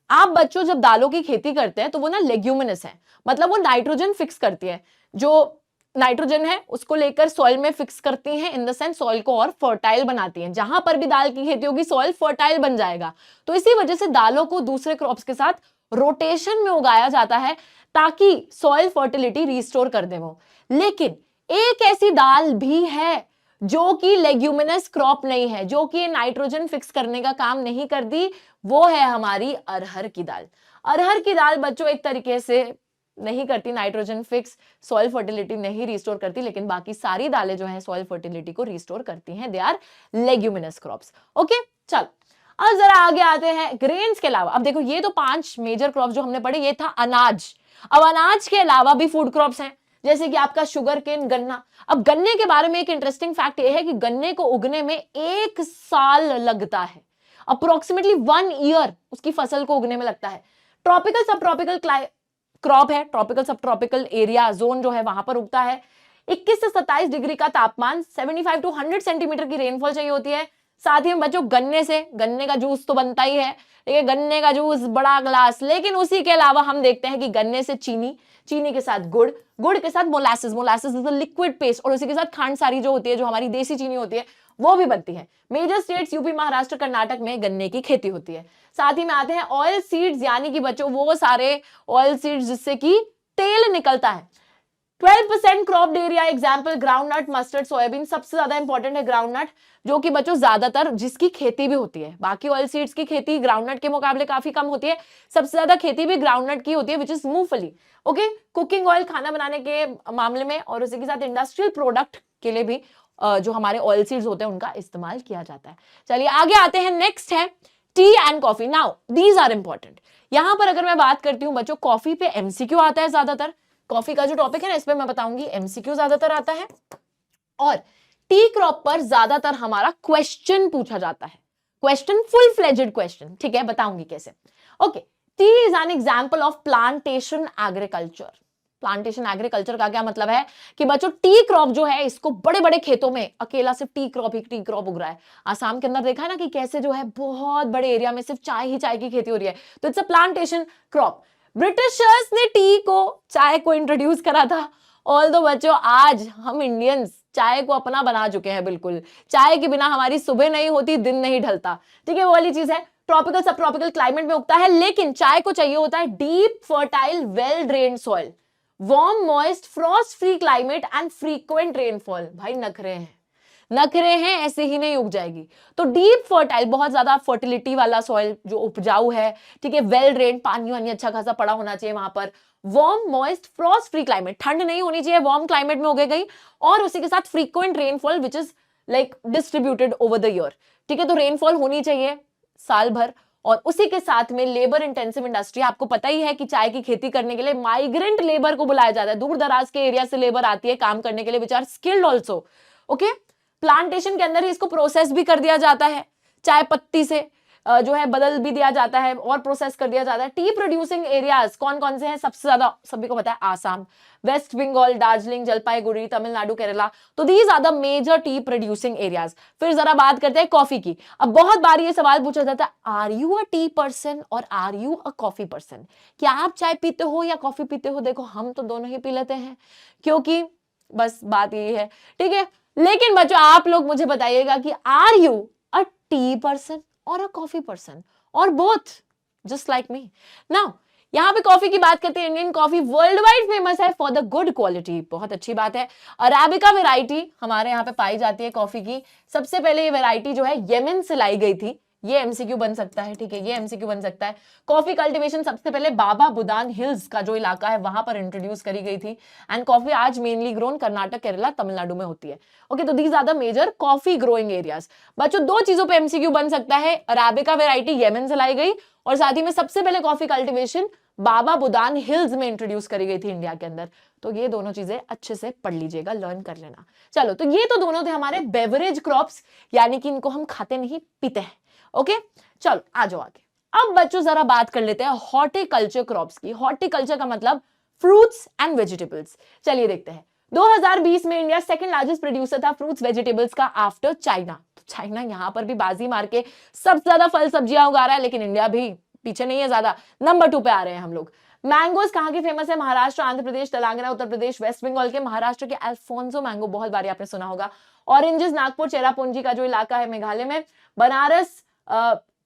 आप बच्चों जब दालों की खेती करते हैं तो वो ना लेग्यूमिनस है, मतलब वो नाइट्रोजन फिक्स करती है, जो नाइट्रोजन है उसको लेकर सॉइल में फिक्स करती हैं, इन द सेंस सॉइल को और फर्टाइल बनाती हैं। जहां पर भी दाल की खेती होगी सॉइल फर्टाइल बन जाएगा। तो इसी वजह से दालों को दूसरे क्रॉप्स के साथ रोटेशन में उगाया जाता है ताकि सॉइल फर्टिलिटी रिस्टोर कर दे वो। लेकिन एक ऐसी दाल भी है जो कि लेग्यूमिनस क्रॉप नहीं है, जो कि नाइट्रोजन फिक्स करने का काम नहीं करती, वो है हमारी अरहर की दाल। अरहर की दाल बच्चों एक तरीके से नहीं करती नाइट्रोजन फिक्स, सॉइल फर्टिलिटी नहीं रिस्टोर करती, लेकिन बाकी सारी दालें जो हैं सॉइल फर्टिलिटी को रिस्टोर करती हैं। They are leguminous crops. Okay, चल अब जरा आगे आते हैं ग्रेन्स के अलावा। अब देखो ये तो 5 मेजर क्रॉप जो हमने पढ़े, ये था अनाज। अब अनाज के अलावा भी फूड क्रॉप्स हैं, जैसे कि आपका शुगर केन, गन्ना। अब गन्ने के बारे में एक इंटरेस्टिंग फैक्ट ये है कि गन्ने को उगने में 1 साल लगता है, अप्रोक्सीमेटली 1 ईयर उसकी फसल को उगने में लगता है। ट्रॉपिकल सब ट्रॉपिकल क्रॉप है, ट्रॉपिकल सब ट्रॉपिकल एरिया जोन जो है वहां पर उगता है। 21 से 27 डिग्री का तापमान, 75 टू 100 सेंटीमीटर की रेनफॉल चाहिए होती है। साथ ही में बच्चों गन्ने का जूस तो बनता ही है, ठीक है, गन्ने का जूस बड़ा ग्लास। लेकिन उसी के अलावा हम देखते हैं कि गन्ने से चीनी के साथ गुड़ के साथ molasses is a liquid paste, और उसी के साथ खांड सारी जो होती है, जो हमारी देसी चीनी होती है, वो भी बनती है। Major states UP, Maharashtra, Karnataka में गन्ने की खेती होती है। साथ ही में आते हैं ऑयल सीड्स, यानी कि बच्चों वो सारे ऑयल सीड्स जिससे कि तेल निकलता है। 12% crop area, example groundnut, mustard, soybean. सबसे ज्यादा इंपॉर्टेंट है ग्राउंडनट, जो कि बच्चों ज्यादातर जिसकी खेती भी होती है। बाकी ऑयल सीड्स की खेती ग्राउंडनट के मुकाबले काफी कम होती है, सबसे ज्यादा खेती भी ग्राउंडनट की होती है, विच इज मूंगफली। ओके, कुकिंग ऑयल खाना बनाने के मामले में, और उसी के साथ इंडस्ट्रियल प्रोडक्ट के लिए भी जो हमारे ऑयल सीड्स होते हैं उनका इस्तेमाल किया जाता है। चलिए आगे आते हैं, नेक्स्ट है tea and coffee. Now these are important. यहां पर अगर मैं बात करती हूं बच्चों, कॉफी पे एमसीक्यू आता है ज्यादातर। कॉफी का जो टॉपिक है ना, इस पे मैं बताऊंगी, एमसीक्यू ज्यादातर आता है। और टी क्रॉप पर ज्यादातर हमारा क्वेश्चन पूछा जाता है, क्वेश्चन, फुल फ्लेजेड क्वेश्चन, ठीक है, बताऊंगी कैसे। Okay, T is an example of plantation agriculture. Plantation agriculture का क्या मतलब है कि बच्चों टी क्रॉप जो है, इसको बड़े बड़े खेतों में अकेला सिर्फ टी क्रॉप उग रहा है। आसाम के अंदर देखा है ना कि कैसे जो है बहुत बड़े एरिया में सिर्फ चाय की खेती हो रही है, तो it's a plantation crop. Britishers ने चाय को इंट्रोड्यूस करा था। ऑल्दो बच्चों आज हम इंडियंस चाय को अपना बना चुके हैं, बिल्कुल चाय के बिना हमारी सुबह नहीं होती, दिन नहीं ढलता, ठीक है, वो वाली चीज है। ट्रॉपिकल सब ट्रॉपिकल क्लाइमेट में उगता है, लेकिन चाय को चाहिए होता है deep fertile well drained soil, warm moist Frost free climate and frequent rainfall. भाई नखरे हैं, ऐसे ही नहीं उग जाएगी। तो डीप फर्टाइल, बहुत ज्यादा फर्टिलिटी वाला सॉइल जो उपजाऊ है, ठीक है, वेल ड्रेन्ड, पानी वानी अच्छा खासा पड़ा होना चाहिए वहां पर। Warm moist Frost free climate, ठंड नहीं होनी चाहिए, वार्म क्लाइमेट में उगेगी। और उसी के साथ frequent rainfall which is like distributed over the year, ठीक है, तो रेनफॉल होनी चाहिए साल भर। और उसी के साथ में लेबर इंटेंसिव इंडस्ट्री, आपको पता ही है कि चाय की खेती करने के लिए माइग्रेंट लेबर को बुलाया जाता है, दूर दराज के एरिया से लेबर आती है काम करने के लिए, which are skilled also. Okay, plantation के अंदर ही इसको प्रोसेस भी कर दिया जाता है, चाय पत्ती से जो है बदल भी दिया जाता है और प्रोसेस कर दिया जाता है। टी प्रोड्यूसिंग एरियाज कौन कौन से हैं? सबसे ज्यादा सभी को पता है आसाम, वेस्ट बंगाल, दार्जिलिंग, जलपाईगुड़ी, तमिलनाडु, केरला। तो these are the major tea producing areas. फिर जरा बात करते हैं कॉफी की। अब बहुत बार ये सवाल पूछा जाता है, are you a tea person और are you a coffee person? क्या आप चाय पीते हो या कॉफी पीते हो? देखो हम तो दोनों ही पी लेते हैं, क्योंकि बस बात यही है, ठीक है। लेकिन बच्चों आप लोग मुझे बताइएगा कि are you a tea person और अ कॉफी पर्सन और both just like me? Now यहां पे कॉफी की बात करते हैं। Indian coffee world wide famous है फॉर द गुड क्वालिटी, बहुत अच्छी बात है। अराबिका वैरायटी हमारे यहाँ पे पाई जाती है कॉफी की। सबसे पहले ये वैरायटी जो है येमेन से लाई गई थी। ये एमसीक्यू बन सकता है, ठीक है, ये एमसीक्यू बन सकता है। कॉफी कल्टीवेशन सबसे पहले बाबा बुदान हिल्स का जो इलाका है वहां पर इंट्रोड्यूस करी गई थी। एंड कॉफी आज मेनली ग्रोन कर्नाटक, केरला, तमिलनाडु में होती है। ओके, तो these are the major coffee growing areas. बच्चों दो चीजों पे एमसीक्यू बन सकता है, अराबिका वैरायटी येमेन से लाई गई और साथ ही में सबसे पहले कॉफी कल्टीवेशन बाबा बुदान हिल्स में इंट्रोड्यूस करी गई थी इंडिया के अंदर। तो ये दोनों चीजें अच्छे से पढ़ लीजिएगा, लर्न कर लेना। चलो, तो ये तो दोनों थे हमारे बेवरेज क्रॉप्स, यानी कि इनको हम खाते नहीं पीते हैं। ओके, चलो आ जाओ आगे। अब बच्चों जरा बात कर लेते हैं हॉर्टिकल्चर क्रॉप्स की। हॉर्टिकल्चर का मतलब फ्रूट्स एंड वेजिटेबल्स। चलिए देखते हैं। 2020 में इंडिया सेकंड लार्जेस्ट प्रोड्यूसर था फ्रूट्स वेजिटेबल्स का आफ्टर चाइना। चाइना यहां पर भी बाजी मार के सबसे ज्यादा फल सब्जियां उगा रहा है, लेकिन इंडिया भी पीछे नहीं है ज्यादा, नंबर 2 पे आ रहे हैं हम लोग। मैंगोज कहां की फेमस है? महाराष्ट्र, आंध्र प्रदेश, तेलंगाना, उत्तर प्रदेश, वेस्ट बंगाल के। महाराष्ट्र के अल्फोंसो मैंगो बहुत बार आपने सुना होगा। ऑरेंजेस नागपुर, चेरापूंजी का जो इलाका है मेघालय में। बनारस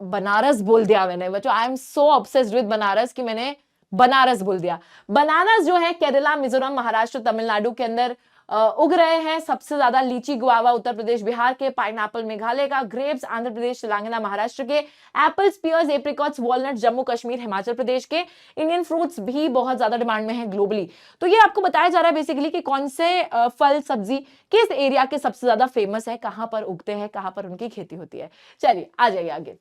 बनारस बोल दिया मैंने बच्चों, I am so obsessed with Banaras कि मैंने बनारस बोल दिया। बनारस जो है केरला, मिजोरम, महाराष्ट्र, तमिलनाडु के अंदर उग रहे हैं। सबसे ज्यादा लीची, गुआवा उत्तर प्रदेश बिहार के, पाइनएप्पल मेघालय का, ग्रेप्स आंध्र प्रदेश तेलंगाना महाराष्ट्र के, apples, pears, apricots, walnut Jammu Kashmir Himachal Pradesh के। इंडियन फ्रूट्स भी बहुत ज्यादा डिमांड में है ग्लोबली। तो ये आपको बताया जा रहा है बेसिकली कि कौन से फल सब्जी किस एरिया के सबसे ज्यादा फेमस है, कहां पर उगते हैं, कहां पर उनकी खेती होती है। चलिए आ जाइए आगे।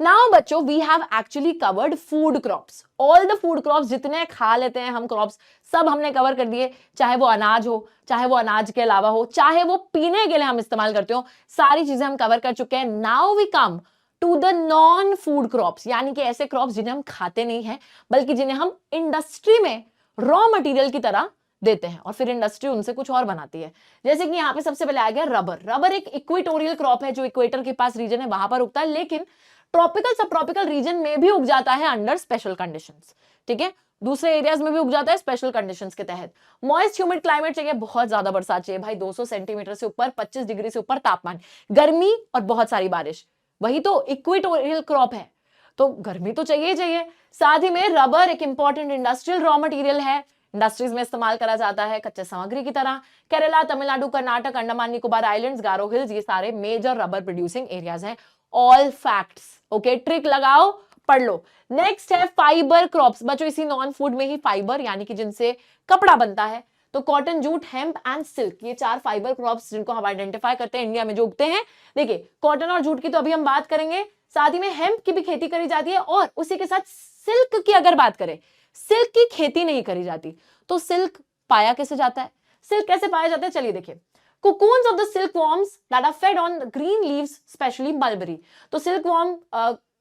नाउ बच्चों we have actually covered food crops, all the food crops जितने खा लेते हैं हम क्रॉप्स सब हमने कवर कर दिए, चाहे वो अनाज हो, चाहे वो अनाज के अलावा हो, चाहे वो पीने के लिए हम इस्तेमाल करते हो, सारी चीजें हम कवर कर चुके हैं। Now we come to the non food crops, यानी कि ऐसे क्रॉप्स जिन्हें हम खाते नहीं है बल्कि जिन्हें हम इंडस्ट्री में रॉ मटेरियल की तरह देते हैं और फिर इंडस्ट्री उनसे कुछ और बनाती है। जैसे कि यहाँ पे सबसे पहले आ गया रबर। रबर एक इक्वेटोरियल क्रॉप है जो इक्वेटर के पास रीजन है वहां पर उगता है, लेकिन ट्रॉपिकल सब ट्रॉपिकल रीजन में भी उग जाता है अंडर स्पेशल कंडीशंस। ठीक है, दूसरे एरियाज में भी उग जाता है स्पेशल कंडीशंस के तहत। मॉइस्ट ह्यूमिड क्लाइमेट चाहिए, बहुत ज्यादा बरसात चाहिए भाई, 200 सेंटीमीटर से ऊपर, 25 डिग्री से ऊपर तापमान, गर्मी और बहुत सारी बारिश। वही तो इक्वेटोरियल क्रॉप है, तो गर्मी तो चाहिए ही चाहिए। साथ ही में रबर एक इंपॉर्टेंट इंडस्ट्रियल रॉ मटेरियल है, इंडस्ट्रीज में इस्तेमाल करा जाता है कच्चे सामग्री की तरह। केरला, तमिलनाडु, कर्नाटक, अंडमान निकोबार आइलैंड्स, गारो हिल्स, ये सारे मेजर रबर प्रोड्यूसिंग एरियाज हैं। ऑल फैक्ट्स, ओके, ट्रिक लगाओ, पढ़ लो। नेक्स्ट है फाइबर क्रॉप्स। बच्चों इसी नॉन फूड में ही फाइबर यानी कि जिनसे कपड़ा बनता है, तो cotton, jute, hemp and silk, ये 4 फाइबर क्रॉप्स जिनको हम आइडेंटिफाई करते हैं इंडिया में जो उगते हैं। देखिए कॉटन और जूट की तो अभी हम बात करेंगे, साथ ही में हेम्प की भी खेती करी जाती है, और उसी के साथ सिल्क की अगर बात करें, सिल्क की खेती नहीं करी जाती। तो सिल्क पाया कैसे जाता है, सिल्क कैसे पाया जाता है, चलिए देखिए। cocoons of the silkworms that are fed on green leaves, especially mulberry. तो silkworm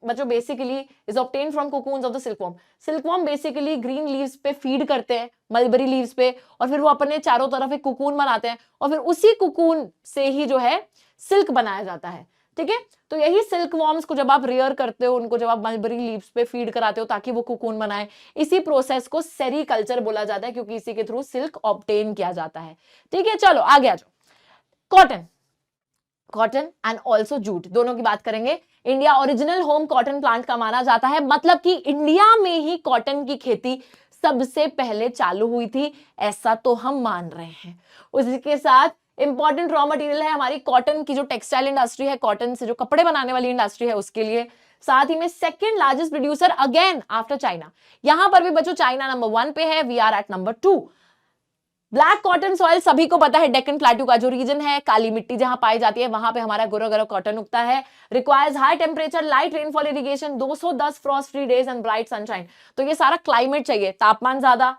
बच्चों basically is obtain from cocoons of the silkworm. silkworm basically green leaves पे फीड करते हैं, मलबरी लीव्स पे, और फिर वो अपने चारों तरफ एक कुकून बनाते हैं, और फिर उसी कुकून से ही जो है सिल्क बनाया जाता है। ठीक है, तो यही सिल्क वॉर्म्स को जब आप रियर करते हो, उनको जब आप मलबरी लीव्स पे फीड कराते हो ताकि वो कुकून बनाए, इसी प्रोसेस को सेरीकल्चर बोला जाता है, क्योंकि इसी के थ्रू सिल्क ऑब्टेन किया जाता है। ठीक है, चलो आगे आ जाओ। कॉटन एंड ऑल्सो जूट, दोनों की बात करेंगे। India original home cotton plant का माना जाता है, मतलब कि इंडिया में ही कॉटन की खेती सबसे पहले चालू हुई थी, ऐसा तो हम मान रहे हैं। उसके साथ इंपॉर्टेंट रॉ मटेरियल है हमारी कॉटन की, जो टेक्सटाइल इंडस्ट्री है, कॉटन से जो कपड़े बनाने वाली इंडस्ट्री है उसके लिए। साथ ही में second largest producer again after China, यहां पर भी बच्चों चाइना नंबर 1 पे है, we are at number 2। Black cotton soil सभी को पता है, डेक्कन प्लेट्यू का जो रीजन है, काली मिट्टी जहां पाई जाती है वहां पे हमारा गोरा कॉटन उगता है। Requires high temperature, light rainfall, irrigation, 210 Frost free days and bright sunshine. तो ये सारा क्लाइमेट चाहिए, तापमान ज्यादा,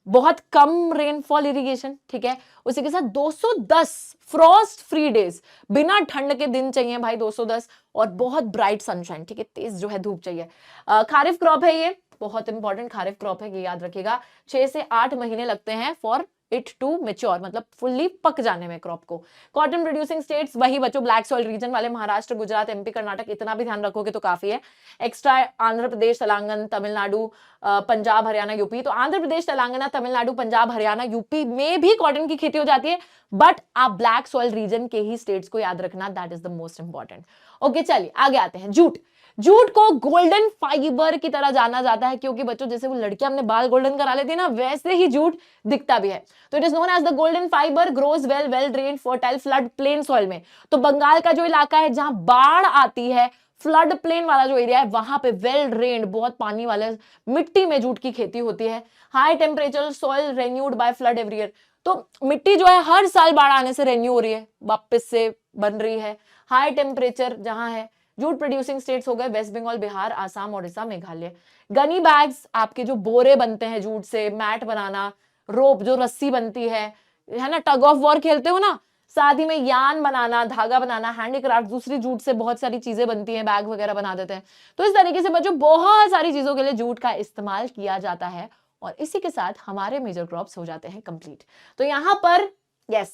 बहुत कम रेनफॉल, इरिगेशन, ठीक है, उसी के साथ 210 फ्रॉस्ट फ्री डेज, बिना ठंड के दिन चाहिए भाई 210, और बहुत ब्राइट सनशाइन, ठीक है, तेज जो है धूप चाहिए। खारिफ क्रॉप है ये, बहुत इंपॉर्टेंट खारिफ क्रॉप है, ये याद रखिएगा। 6 से 8 महीने लगते हैं फॉर इट टू मेच्योर, मतलब फुल्ली पक जाने में क्रॉप को। कॉटन प्रोड्यूसिंग स्टेट्स वही बच्चों ब्लैक सॉइल रीजन वाले, महाराष्ट्र, गुजरात, एमपी, कर्नाटक, इतना भी ध्यान रखोगे तो काफी है। Extra Andhra Pradesh, Telangana, Tamil Nadu, Punjab, Haryana, UP. तो आंध्र प्रदेश, तेलंगाना, तमिलनाडु, पंजाब, हरियाणा, यूपी में भी कॉटन की खेती हो जाती है, बट आप ब्लैक सॉइल रीजन के ही स्टेट्स को याद रखना, that is the most important. Okay, चलिए आगे आते हैं। जूट, जूट को गोल्डन फाइबर की तरह जाना जाता है, क्योंकि बच्चों जैसे वो लड़कियां अपने बाल गोल्डन करा लेती है ना, वैसे ही जूट दिखता भी है। तो it is known as the golden fibre, grows well drained, fertile, flood plain soil में। तो बंगाल का जो इलाका है जहां बाढ़ आती है, फ्लड प्लेन वाला जो एरिया है, वहां पे वेल ड्रेन्ड, बहुत पानी वाले मिट्टी में जूट की खेती होती है। High temperature soil renewed by flood every year, तो मिट्टी जो है हर साल बाढ़ आने से रेन्यू हो रही है, वापस से बन रही है। हाई टेम्परेचर जहां है, जूट प्रोड्यूसिंग स्टेट्स हो गए West Bengal, Bihar, Assam, Odisha, Meghalaya. Gunny bags, आपके जो बोरे बनते हैं जूट से, मैट बनाना, रोप जो रस्सी बनती है ना, टग ऑफ वॉर खेलते हो ना, साथ ही में यान बनाना, धागा बनाना, हैंडीक्राफ्ट, दूसरी जूट से बहुत सारी चीजें बनती हैं, बैग वगैरह बना देते हैं। तो इस तरीके से बच्चों बहुत सारी चीजों के लिए जूट का इस्तेमाल किया जाता है, और इसी के साथ हमारे मेजर क्रॉप्स हो जाते हैं कंप्लीट। तो यहां पर yes,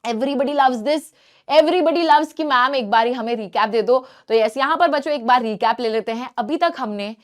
everybody loves this, everybody loves कि मैम एक बार ही हमें रिकैप दे दो। तो यस, यहां पर बच्चों एक बार रिकैप ले लेते हैं। अभी तक हमने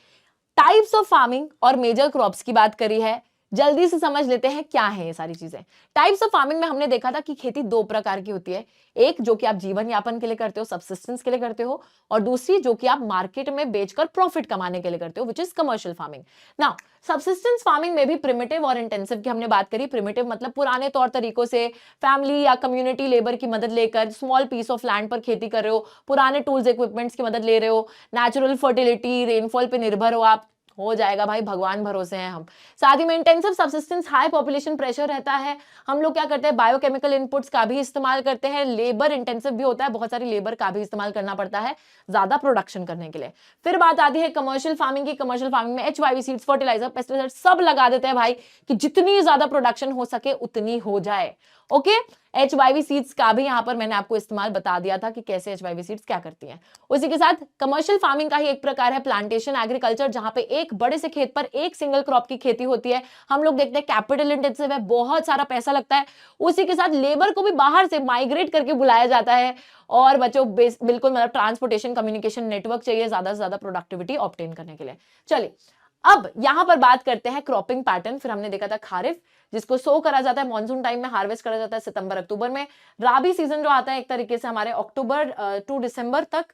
टाइप्स ऑफ फार्मिंग और मेजर क्रॉप्स की बात करी है, जल्दी से समझ लेते हैं क्या है ये सारी चीजें। टाइप्स ऑफ फार्मिंग में हमने देखा था कि खेती दो प्रकार की होती है, एक जो कि आप जीवन यापन के लिए करते हो, सब्सिस्टेंस के लिए करते हो, और दूसरी जो कि आप मार्केट में बेचकर प्रॉफिट कमाने के लिए करते हो, which is commercial farming. Now subsistence farming में भी प्रिमिटिव और इंटेंसिव की हमने बात करी। प्रिमिटिव मतलब पुराने तौर तरीकों से फैमिली या कम्युनिटी लेबर की मदद लेकर स्मॉल पीस ऑफ लैंड पर खेती कर रहे हो, पुराने टूल्स इक्विपमेंट्स की मदद ले रहे हो, नेचुरल फर्टिलिटी रेनफॉल पे निर्भर हो आप, हो जाएगा भाई, भगवान भरोसे हैं हम। साथ ही में intensive subsistence, high population pressure रहता है, हम लोग क्या करते हैं बायोकेमिकल इनपुट्स का भी इस्तेमाल करते हैं, लेबर इंटेंसिव भी होता है, बहुत सारी लेबर का भी इस्तेमाल करना पड़ता है ज्यादा प्रोडक्शन करने के लिए। फिर बात आती है कमर्शियल फार्मिंग की। कमर्शियल फार्मिंग में HYV सीड्स, फर्टिलाइजर, पेस्टिसाइड सब लगा देते हैं भाई कि जितनी ज्यादा प्रोडक्शन हो सके उतनी हो जाए। ओके, HYV सीड्स का भी यहां पर मैंने आपको इस्तेमाल बता दिया था कि कैसे HYV सीड्स क्या करती हैं। उसी के साथ कमर्शियल फार्मिंग का ही एक प्रकार है प्लांटेशन एग्रीकल्चर, जहां पे एक बड़े से खेत पर एक सिंगल क्रॉप की खेती होती है। हम लोग देखते हैं कैपिटल इंटेंसिव है, बहुत सारा पैसा लगता है, उसी के साथ लेबर को भी बाहर से माइग्रेट करके बुलाया जाता है, और बच्चों बिल्कुल मतलब ट्रांसपोर्टेशन कम्युनिकेशन नेटवर्क चाहिए ज्यादा से ज्यादा प्रोडक्टिविटी ऑब्टेन करने के लिए। चलिए अब यहां पर बात करते हैं क्रॉपिंग पैटर्न। फिर हमने देखा था खारिफ, जिसको सो करा जाता है मॉनसून टाइम में, हार्वेस्ट करा जाता है सितंबर अक्टूबर में। राबी सीजन जो आता है एक तरीके से हमारे अक्टूबर टू दिसंबर तक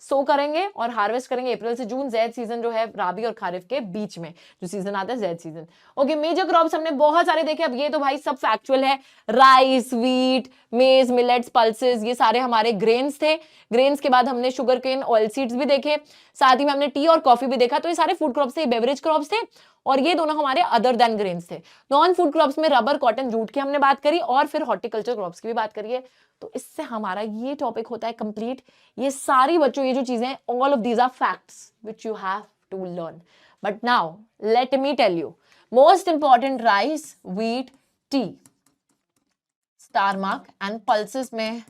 सो करेंगे और हार्वेस्ट करेंगे अप्रैल से जून। जैद सीजन जो है राबी और खारिफ के बीच में जो सीजन आता है zaid season. Okay, major crops हमने बहुत सारे देखे, अब ये तो भाई सब फैक्चुअल है, राइस, व्हीट, मेज, मिलेट्स, पल्सेस, ये सारे हमारे ग्रेन्स थे। ग्रेन्स के बाद हमने शुगर केन, ऑयल सीड्स भी देखे, साथ ही में हमने टी और कॉफी भी देखा। तो ये सारे फूड क्रॉप्स थे, बेवरेज क्रॉप्स थे, और ये दोनों हमारे अदर देन ग्रेन्स थे। नॉन फूड क्रॉप्स में रबर, कॉटन, जूट की हमने बात करी, और फिर हॉर्टिकल्चर क्रॉप्स की भी बात करिए। तो इससे हमारा ये टॉपिक होता है कंप्लीट। ये सारी बच्चों ये जो चीजें, all of these are facts which you have to learn. But now let me tell you most important, rice, wheat, tea, star mark, and pulses में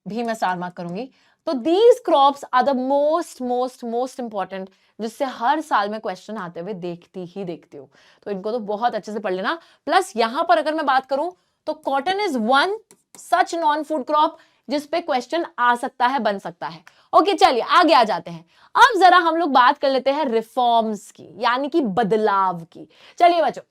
भी मैं स्टार मार्क करूंगी। तो these crops are the most most most important, जिससे हर साल में question आते हुए देखती हूँ। तो इनको तो बहुत अच्छे से पढ़ लेना। प्लस यहां पर अगर मैं बात करूं तो cotton is one such non food crop जिसपे क्वेश्चन आ सकता है, बन सकता है। ओके, चलिए आगे आ जाते हैं। अब जरा हम लोग बात कर लेते हैं रिफॉर्म्स की, यानी कि बदलाव की। चलिए बच्चों,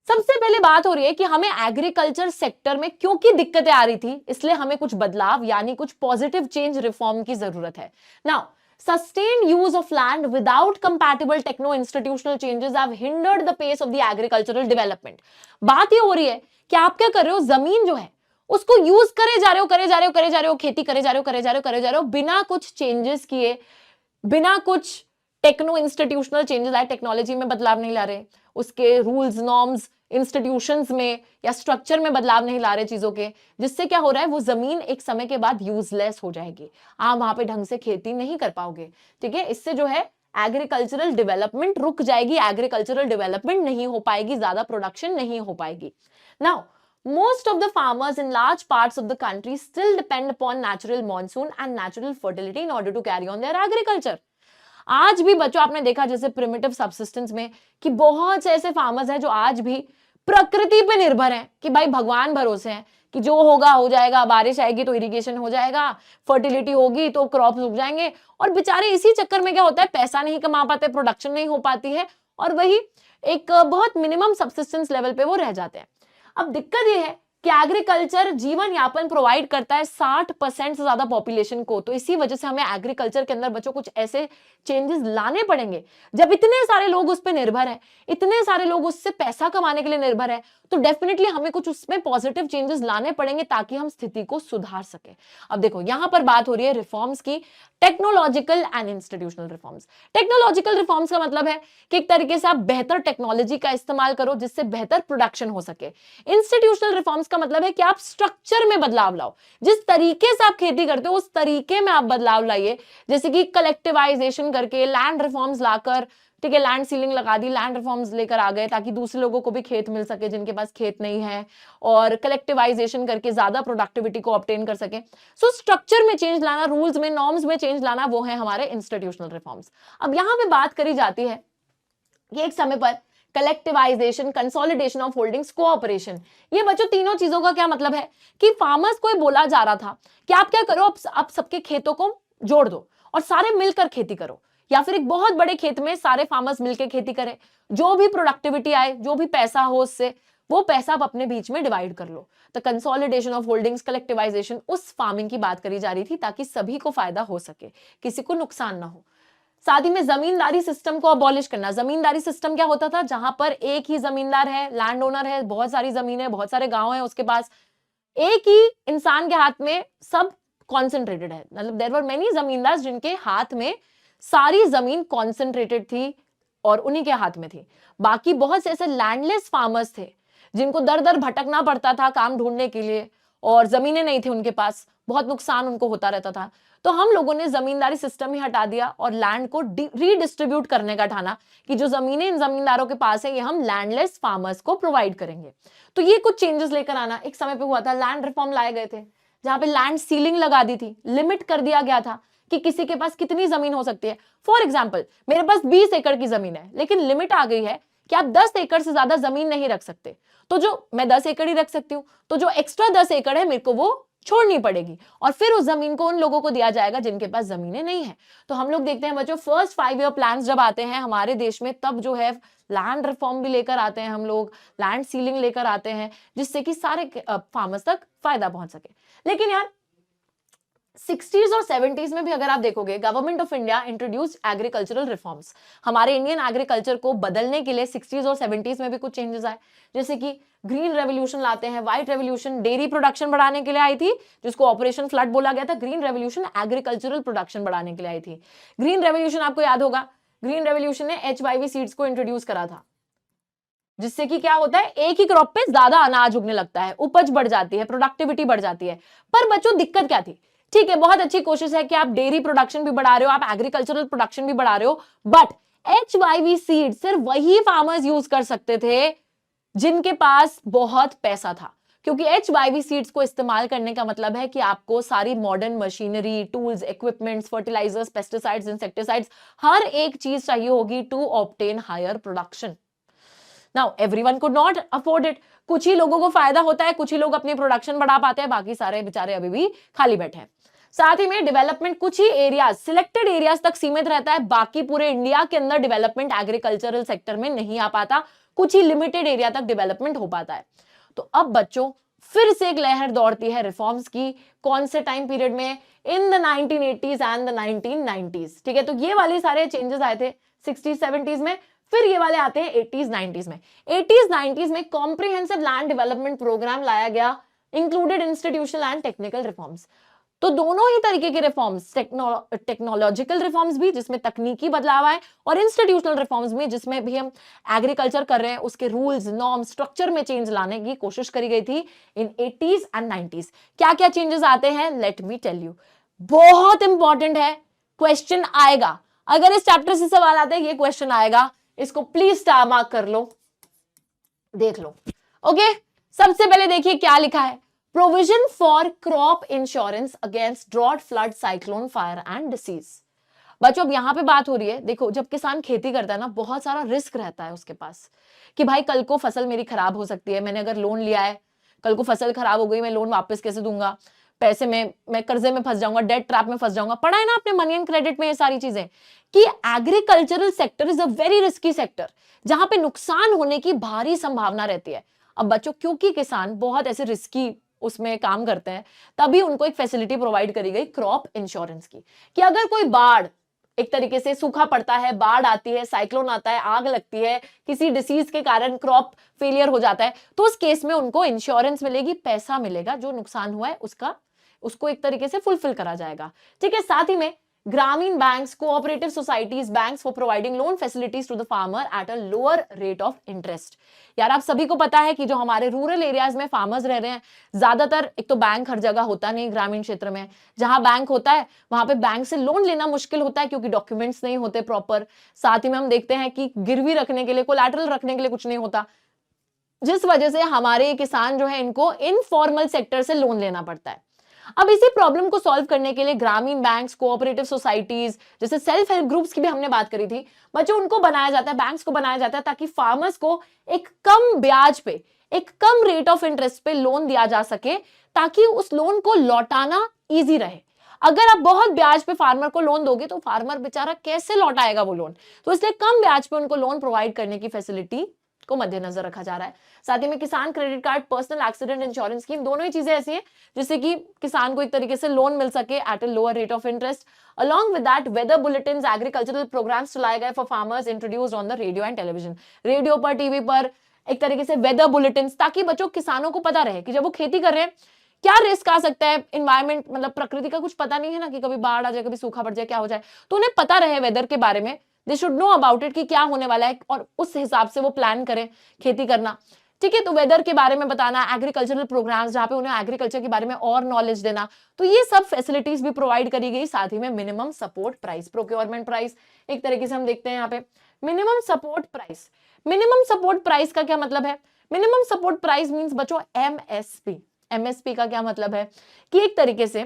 सबसे पहले बात हो रही है कि हमें एग्रीकल्चर सेक्टर में क्योंकि दिक्कतें आ रही थी, इसलिए हमें कुछ बदलाव यानी कुछ पॉजिटिव चेंज, रिफॉर्म की जरूरत है। Now sustained use of land without compatible techno institutional changes have hindered the pace of the agricultural development। बात ये हो रही है कि आप क्या कर रहे हो, जमीन जो है उसको यूज करे जा रहे हो, खेती करे जा रहे हो बिना कुछ चेंजेस किए, बिना कुछ टेक्नो इंस्टीट्यूशनल चेंजेस आए, टेक्नोलॉजी में बदलाव नहीं ला रहे, उसके रूल्स, नॉर्म्स, इंस्टीट्यूशंस में या स्ट्रक्चर में बदलाव नहीं ला रहे चीजों के, जिससे क्या हो रहा है, वो जमीन एक समय के बाद यूजलेस हो जाएगी, आप वहां पे ढंग से खेती नहीं कर पाओगे। ठीक है, इससे जो है एग्रीकल्चरल डेवलपमेंट रुक जाएगी, एग्रीकल्चरल डेवलपमेंट नहीं हो पाएगी, ज्यादा प्रोडक्शन नहीं हो पाएगी। Now most of the farmers in large parts of the country still depend upon natural monsoon and natural fertility in order to carry on their agriculture। आज भी बच्चों आपने देखा जैसे प्रिमिटिव सब्सिस्टेंस में कि बहुत से ऐसे फार्मर्स हैं जो आज भी प्रकृति पे निर्भर हैं कि भाई भगवान भरोसे हैं कि जो होगा हो जाएगा, बारिश आएगी तो इरिगेशन हो जाएगा, फर्टिलिटी होगी तो क्रॉप्स उग जाएंगे, और बेचारे इसी चक्कर में क्या होता है, पैसा नहीं कमा पाते, प्रोडक्शन नहीं हो पाती है, और वही एक बहुत मिनिमम सब्सिस्टेंस लेवल पे वो रह जाते हैं। अब दिक्कत ये है कि एग्रीकल्चर जीवन यापन प्रोवाइड करता है 60% से ज्यादा पॉपुलेशन को, तो इसी वजह से हमें एग्रीकल्चर के अंदर बच्चों कुछ ऐसे चेंजेस लाने पड़ेंगे। जब इतने सारे लोग उस पर निर्भर हैं, इतने सारे लोग उससे पैसा कमाने के लिए निर्भर है, तो डेफिनेटली हमें कुछ उसमें पॉजिटिव चेंजेस लाने पड़ेंगे ताकि हम स्थिति को सुधार सके। अब देखो यहां पर बात हो रही है रिफॉर्म्स की, technological and institutional reforms. Technological reforms का मतलब है कि एक तरीके से आप बेहतर टेक्नोलॉजी का इस्तेमाल करो जिससे बेहतर प्रोडक्शन हो सके। इंस्टीट्यूशनल रिफॉर्म्स का मतलब है कि आप स्ट्रक्चर में बदलाव लाओ, जिस तरीके से आप खेती करते हो उस तरीके में आप बदलाव लाइए, जैसे कि कलेक्टिवाइजेशन करके, लैंड रिफॉर्म्स लाकर, ठीक है, लैंड सीलिंग लगा दी, लैंड रिफॉर्म्स लेकर आ गए ताकि दूसरे लोगों को भी खेत मिल सके जिनके पास खेत नहीं है, और कलेक्टिवाइजेशन करके ज्यादा प्रोडक्टिविटी को ऑब्टेन कर सके। सो स्ट्रक्चर में चेंज लाना, रूल्स में, नॉर्म्स में चेंज लाना, वो है हमारे इंस्टीट्यूशनल रिफॉर्म्स। अब यहां पे बात करी जाती है कि एक समय पर collectivisation, consolidation of holdings, cooperation, ये बच्चों तीनों चीजों का क्या मतलब है कि फार्मर्स को बोला जा रहा था कि आप क्या करो, आप सबके खेतों को जोड़ दो और सारे मिलकर खेती करो, या फिर एक बहुत बड़े खेत में सारे फार्मर्स मिलकर खेती करें, जो भी प्रोडक्टिविटी आए, जो भी पैसा हो उससे, वो पैसा आप अपने बीच में डिवाइड कर लो। तो कंसोलिडेशन ऑफ होल्डिंग्स, कलेक्टिवाइजेशन, उस फार्मिंग की बात करी जा रही थी ताकि सभी को फायदा हो सके, किसी को नुकसान ना हो। साथ ही में जमींदारी सिस्टम को अबॉलिश करना। जमींदारी सिस्टम क्या होता था, जहां पर एक ही जमींदार है, लैंड ओनर है, बहुत सारी जमीन है, बहुत सारे गांव है उसके पास, एक ही इंसान के हाथ में सब कॉन्सेंट्रेटेड है। मतलब देयर वर मेनी जमींदार जिनके हाथ में सारी जमीन कॉन्सेंट्रेटेड थी और उन्हीं के हाथ में थी। बाकी बहुत से ऐसे लैंडलेस फार्मर्स थे जिनको दर दर भटकना पड़ता था काम ढूंढने के लिए, और जमीनें नहीं थी उनके पास, बहुत नुकसान उनको होता रहता था। तो हम लोगों ने जमींदारी सिस्टम ही हटा दिया और लैंड को रीडिस्ट्रीब्यूट करने का ठाना कि जो जमीनें इन जमींदारों के पास है ये हम लैंडलेस फार्मर्स को प्रोवाइड करेंगे। तो ये कुछ चेंजेस लेकर आना एक समय पे हुआ था। लैंड रिफॉर्म लाए गए थे जहां पे लैंड सीलिंग लगा दी थी, लिमिट कर दिया गया था कि किसी के पास कितनी जमीन हो सकती है। फॉर एग्जाम्पल, मेरे पास 20 एकड़ की जमीन है, लेकिन लिमिट आ गई है कि आप 10 एकड़ से ज्यादा जमीन नहीं रख सकते। तो जो मैं 10 एकड़ ही रख सकती हूँ, तो जो एक्स्ट्रा 10 एकड़ है मेरे को वो छोड़नी पड़ेगी और फिर उस जमीन को उन लोगों को दिया जाएगा जिनके पास जमीनें नहीं है। तो हम लोग देखते हैं बच्चों, फर्स्ट 5 ईयर प्लान जब आते हैं हमारे देश में, तब जो है लैंड रिफॉर्म भी लेकर आते हैं हम लोग, लैंड सीलिंग लेकर आते हैं, जिससे कि सारे फार्मर्स तक फायदा पहुंच सके। लेकिन यार 60s और 70s में भी अगर आप देखोगे, government of India introduced agricultural reforms. हमारे इंडियन एग्रीकल्चर को बदलने के लिए 60s और 70s में भी कुछ चेंजेस आए, जैसे कि ग्रीन रेवोल्यूशन लाते हैं, व्हाइट रेवोल्यूशन डेयरी प्रोडक्शन बढ़ाने के लिए आई थी, जिसको ऑपरेशन फ्लड बोला गया था। ग्रीन रेवोल्यूशन एग्रीकल्चरल प्रोडक्शन बढ़ाने के लिए आई थी। ग्रीन रेवोल्यूशन आपको याद होगा, ग्रीन रेवोल्यूशन ने HYV सीड्स को इंट्रोड्यूस करा था, जिससे कि क्या होता है, एक ही क्रॉप पे ज्यादा अनाज उगने लगता है, उपज बढ़ जाती है, प्रोडक्टिविटी बढ़ जाती है। पर बच्चों दिक्कत क्या थी? ठीक है, बहुत अच्छी कोशिश है कि आप डेयरी प्रोडक्शन भी बढ़ा रहे हो, आप एग्रीकल्चरल प्रोडक्शन भी बढ़ा रहे हो, बट HYV सीड सिर्फ वही फार्मर्स यूज कर सकते थे जिनके पास बहुत पैसा था, क्योंकि HYV सीड्स को इस्तेमाल करने का मतलब है कि आपको सारी modern machinery, tools, equipments, fertilisers, pesticides, insecticides, हर एक चीज चाहिए होगी to obtain higher production. Now everyone could not afford it. कुछ ही लोगों को फायदा होता है, कुछ ही लोग अपनी प्रोडक्शन बढ़ा पाते हैं, बाकी सारे बेचारे अभी भी खाली बैठे हैं। साथ ही में डेवलपमेंट कुछ ही एरियाज, सिलेक्टेड एरियाज तक सीमित रहता है, बाकी पूरे इंडिया के अंदर डेवलपमेंट एग्रीकल्चरल सेक्टर में नहीं आ पाता, कुछ ही लिमिटेड एरिया तक डेवलपमेंट हो पाता है। तो अब बच्चों फिर से एक लहर दौड़ती है रिफॉर्म्स की, कौन से टाइम पीरियड में? In the 1980s and the 1990s। ठीक है, तो ये वाले सारे चेंजेस आए थे 60s 70s में, फिर ये वाले आते हैं 80s 90s में। 80s 90s में कॉम्प्रिहेंसिव लैंड डेवलपमेंट प्रोग्राम लाया गया, included institutional and technical reforms. तो दोनों ही तरीके के रिफॉर्म्स, टेक्नोलॉजिकल रिफॉर्म्स भी जिसमें तकनीकी बदलाव आए, और इंस्टीट्यूशनल रिफॉर्म्स में जिसमें भी हम एग्रीकल्चर कर रहे हैं उसके रूल्स, नॉर्म, स्ट्रक्चर में चेंज लाने की कोशिश करी गई थी इन 80s एंड 90s। क्या क्या चेंजेस आते हैं, लेट मी टेल यू। बहुत इंपॉर्टेंट है, क्वेश्चन आएगा, अगर इस चैप्टर से सवाल आते हैं ये क्वेश्चन आएगा, इसको प्लीज स्टार मार्क कर लो, देख लो। ओके, सबसे पहले देखिए क्या लिखा है, provision for crop insurance against drought, flood, cyclone, fire and disease. बच्चों अब यहां पे बात हो रही है, देखो जब किसान खेती करता है ना, बहुत सारा रिस्क रहता है उसके पास कि भाई कल को फसल मेरी खराब हो सकती है, मैंने अगर लोन लिया है, कल को फसल खराब हो गई, मैं लोन वापस कैसे दूंगा, पैसे में मैं कर्जे में फंस जाऊंगा, डेट ट्रैप में फंस जाऊंगा। पढ़ा है ना आपने मनी एंड क्रेडिट में ये सारी चीजें, कि agricultural sector is a very risky sector, जहां पे नुकसान होने की भारी संभावना रहती है। अब बच्चों क्योंकि किसान बहुत ऐसे रिस्की उसमें काम करते हैं, तभी उनको एक फैसिलिटी प्रोवाइड करी गई क्रॉप इंश्योरेंस की, कि अगर कोई बाढ़, एक तरीके से सूखा पड़ता है, बाढ़ आती है, साइक्लोन आता है, आग लगती है, किसी डिसीज के कारण क्रॉप फेलियर हो जाता है, तो उस केस में उनको इंश्योरेंस मिलेगी, पैसा मिलेगा, जो नुकसान हुआ है उसको एक तरीके से फुलफिल करा जाएगा। ठीक है, साथ ही में Gramin banks, cooperative societies, banks for providing loan facilities to the farmer at a lower rate of interest. यार आप सभी को पता है कि जो हमारे रूरल एरियाज में फार्मर्स रह रहे हैं, ज्यादातर एक तो बैंक हर जगह होता नहीं, ग्रामीण क्षेत्र में जहां बैंक होता है वहां पे बैंक से लोन लेना मुश्किल होता है, क्योंकि डॉक्यूमेंट्स नहीं होते प्रॉपर। साथ ही में हम देखते हैं कि गिरवी रखने के लिए, कोलैटरल रखने के लिए कुछ नहीं होता, जिस वजह से हमारे किसान जो है इनको इनफॉर्मल सेक्टर से लोन लेना पड़ता है। अब इसी प्रॉब्लम को सॉल्व करने के लिए ग्रामीण बैंक्स, कोऑपरेटिव सोसाइटीज, जैसे सेल्फ हेल्प ग्रुप्स की भी हमने बात करी थी बच्चों, उनको बनाया जाता है, बैंक्स को बनाया जाता है, ताकि फार्मर्स को एक कम ब्याज पे, एक कम रेट ऑफ इंटरेस्ट पे लोन दिया जा सके, ताकि उस लोन को लौटाना इजी रहे। अगर आप बहुत ब्याज पे फार्मर को लोन दोगे तो फार्मर बेचारा कैसे लौटाएगा वो लोन, तो इसलिए कम ब्याज पे उनको लोन प्रोवाइड करने की फैसिलिटी को मद्देनजर रखा जा रहा है। साथ ही में किसान credit card, personal accident insurance scheme, दोनों ही चीजें ऐसी हैं जिससे कि किसान को एक तरीके से लोन मिल सके at a lower rate of interest. Along with that weather bulletin, agricultural programmes चलाए गए for farmers, introduced on the radio and television, radio पर, टीवी पर एक तरीके से वेदर बुलेटिन, ताकि बच्चों किसानों को पता रहे कि जब वो खेती कर रहे हैं क्या रिस्क आ सकता है, इन्वायरमेंट मतलब प्रकृति का कुछ पता नहीं है ना कि कभी बाढ़ आ जाए, कभी सूखा पड़ जाए, क्या हो जाए, तो उन्हें पता रहे वेदर के बारे में, they should know about it कि क्या होने वाला है और उस हिसाब से वो प्लान करें खेती करना। ठीक है, तो वेदर के बारे में बताना, एग्रीकल्चरल प्रोग्राम्स जहां पे उन्हें एग्रीकल्चर के बारे में और नॉलेज देना, तो ये सब फैसिलिटीज भी प्रोवाइड करी गई। साथ ही में minimum support price, procurement price एक तरीके से हम देखते हैं यहाँ पे minimum support price. Minimum support price का क्या मतलब है? मिनिमम सपोर्ट प्राइस मींस बच्चों एमएसपी। एमएसपी का क्या मतलब है कि एक तरीके से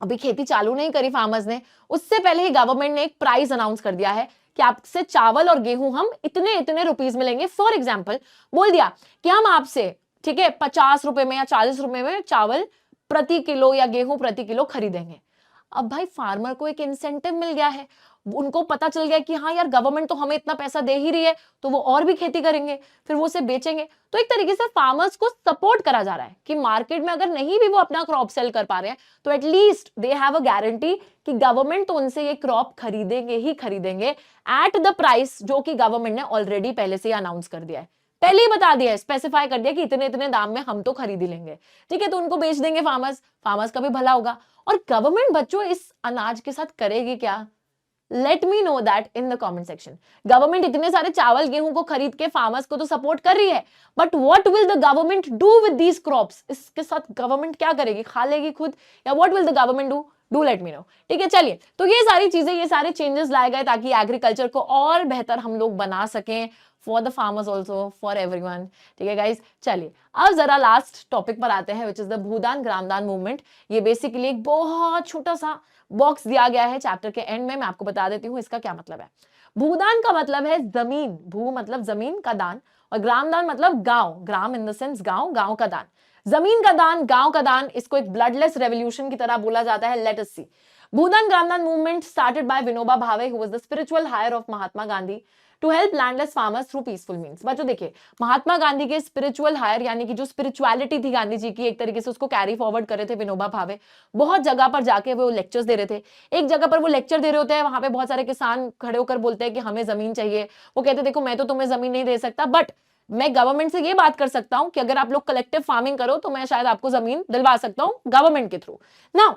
अभी खेती चालू नहीं करी फार्मर्स ने, उससे पहले ही गवर्नमेंट ने एक प्राइस अनाउंस कर दिया है कि आपसे चावल और गेहूं हम इतने इतने रुपीस में लेंगे। फॉर एग्जाम्पल बोल दिया कि हम आपसे, ठीक है, 50 रुपए में या 40 रुपए में चावल प्रति किलो या गेहूं प्रति किलो खरीदेंगे। अब भाई फार्मर को एक इंसेंटिव मिल गया है, उनको पता चल गया कि हाँ यार गवर्नमेंट तो हमें इतना पैसा दे ही रही है, तो वो और भी खेती करेंगे, फिर वो उसे बेचेंगे। तो एक तरीके से फार्मर्स को सपोर्ट करा जा रहा है कि मार्केट में अगर नहीं भी वो अपना क्रॉप सेल कर पा रहे हैं तो at least they have a guarantee कि गवर्नमेंट तो उनसे ये क्रॉप खरीदेंगे ही खरीदेंगे एट द प्राइस जो कि गवर्नमेंट ने ऑलरेडी पहले से ही अनाउंस कर दिया है, पहले ही बता दिया है, स्पेसिफाई कर दिया कि इतने इतने दाम में हम तो खरीद ही लेंगे। ठीक है, तो उनको बेच देंगे फार्मर्स, फार्मर्स का भी भला होगा। और गवर्नमेंट बच्चों इस अनाज के साथ करेगी क्या? Let me know that in the comment section. Government इतने सारे चावल गेहूं को खरीद के फार्मर्स को तो सपोर्ट कर रही है, but what will the government do with these crops? इसके साथ गवर्नमेंट क्या करेगी? खा लेगी खुद, या what will the government do let me know. ठीक है, चलिए, तो ये सारी चीजें, ये सारे चेंजेस लाए गए ताकि एग्रीकल्चर को और बेहतर हम लोग बना सकें, for the farmers also, for everyone. ठीक है गाइज, चलिए अब जरा लास्ट टॉपिक पर आते हैं, which is the Bhoodan Gramdan movement. ये बेसिकली एक बहुत छोटा सा बॉक्स दिया गया है चैप्टर के एंड में, मैं आपको बता देती हूँ इसका क्या मतलब है। भूदान का मतलब है जमीन, भू मतलब जमीन का दान, और ग्रामदान मतलब गांव, ग्राम इन द सेंस गांव, गांव का दान, जमीन का दान, गांव का दान। इसको एक ब्लडलेस रेवोल्यूशन की तरह बोला जाता है। Let us see. Bhoodan Gramdan movement started by Vinoba Bhave, who was the spiritual heir of Mahatma Gandhi to help landless farmers through peaceful means. बच्चों देखिए, महात्मा गांधी के स्पिरिचुअल हायर यानी कि जो स्पिरिचुअलिटी थी गांधी जी की, एक तरीके से उसको कैरी फॉरवर्ड कर रहे थे विनोबा भावे। बहुत जगह पर जाके वो लेक्चर्स दे रहे थे। एक जगह पर वो लेक्चर दे रहे होते हैं, वहां पे बहुत सारे किसान खड़े होकर बोलते हैं कि हमें जमीन चाहिए। वो कहते देखो मैं तो तुम्हें जमीन नहीं दे सकता, बट मैं गवर्नमेंट से ये बात कर सकता हूं कि अगर आप लोग कलेक्टिव फार्मिंग करो तो मैं शायद आपको जमीन दिलवा सकता हूं गवर्नमेंट के थ्रू ना।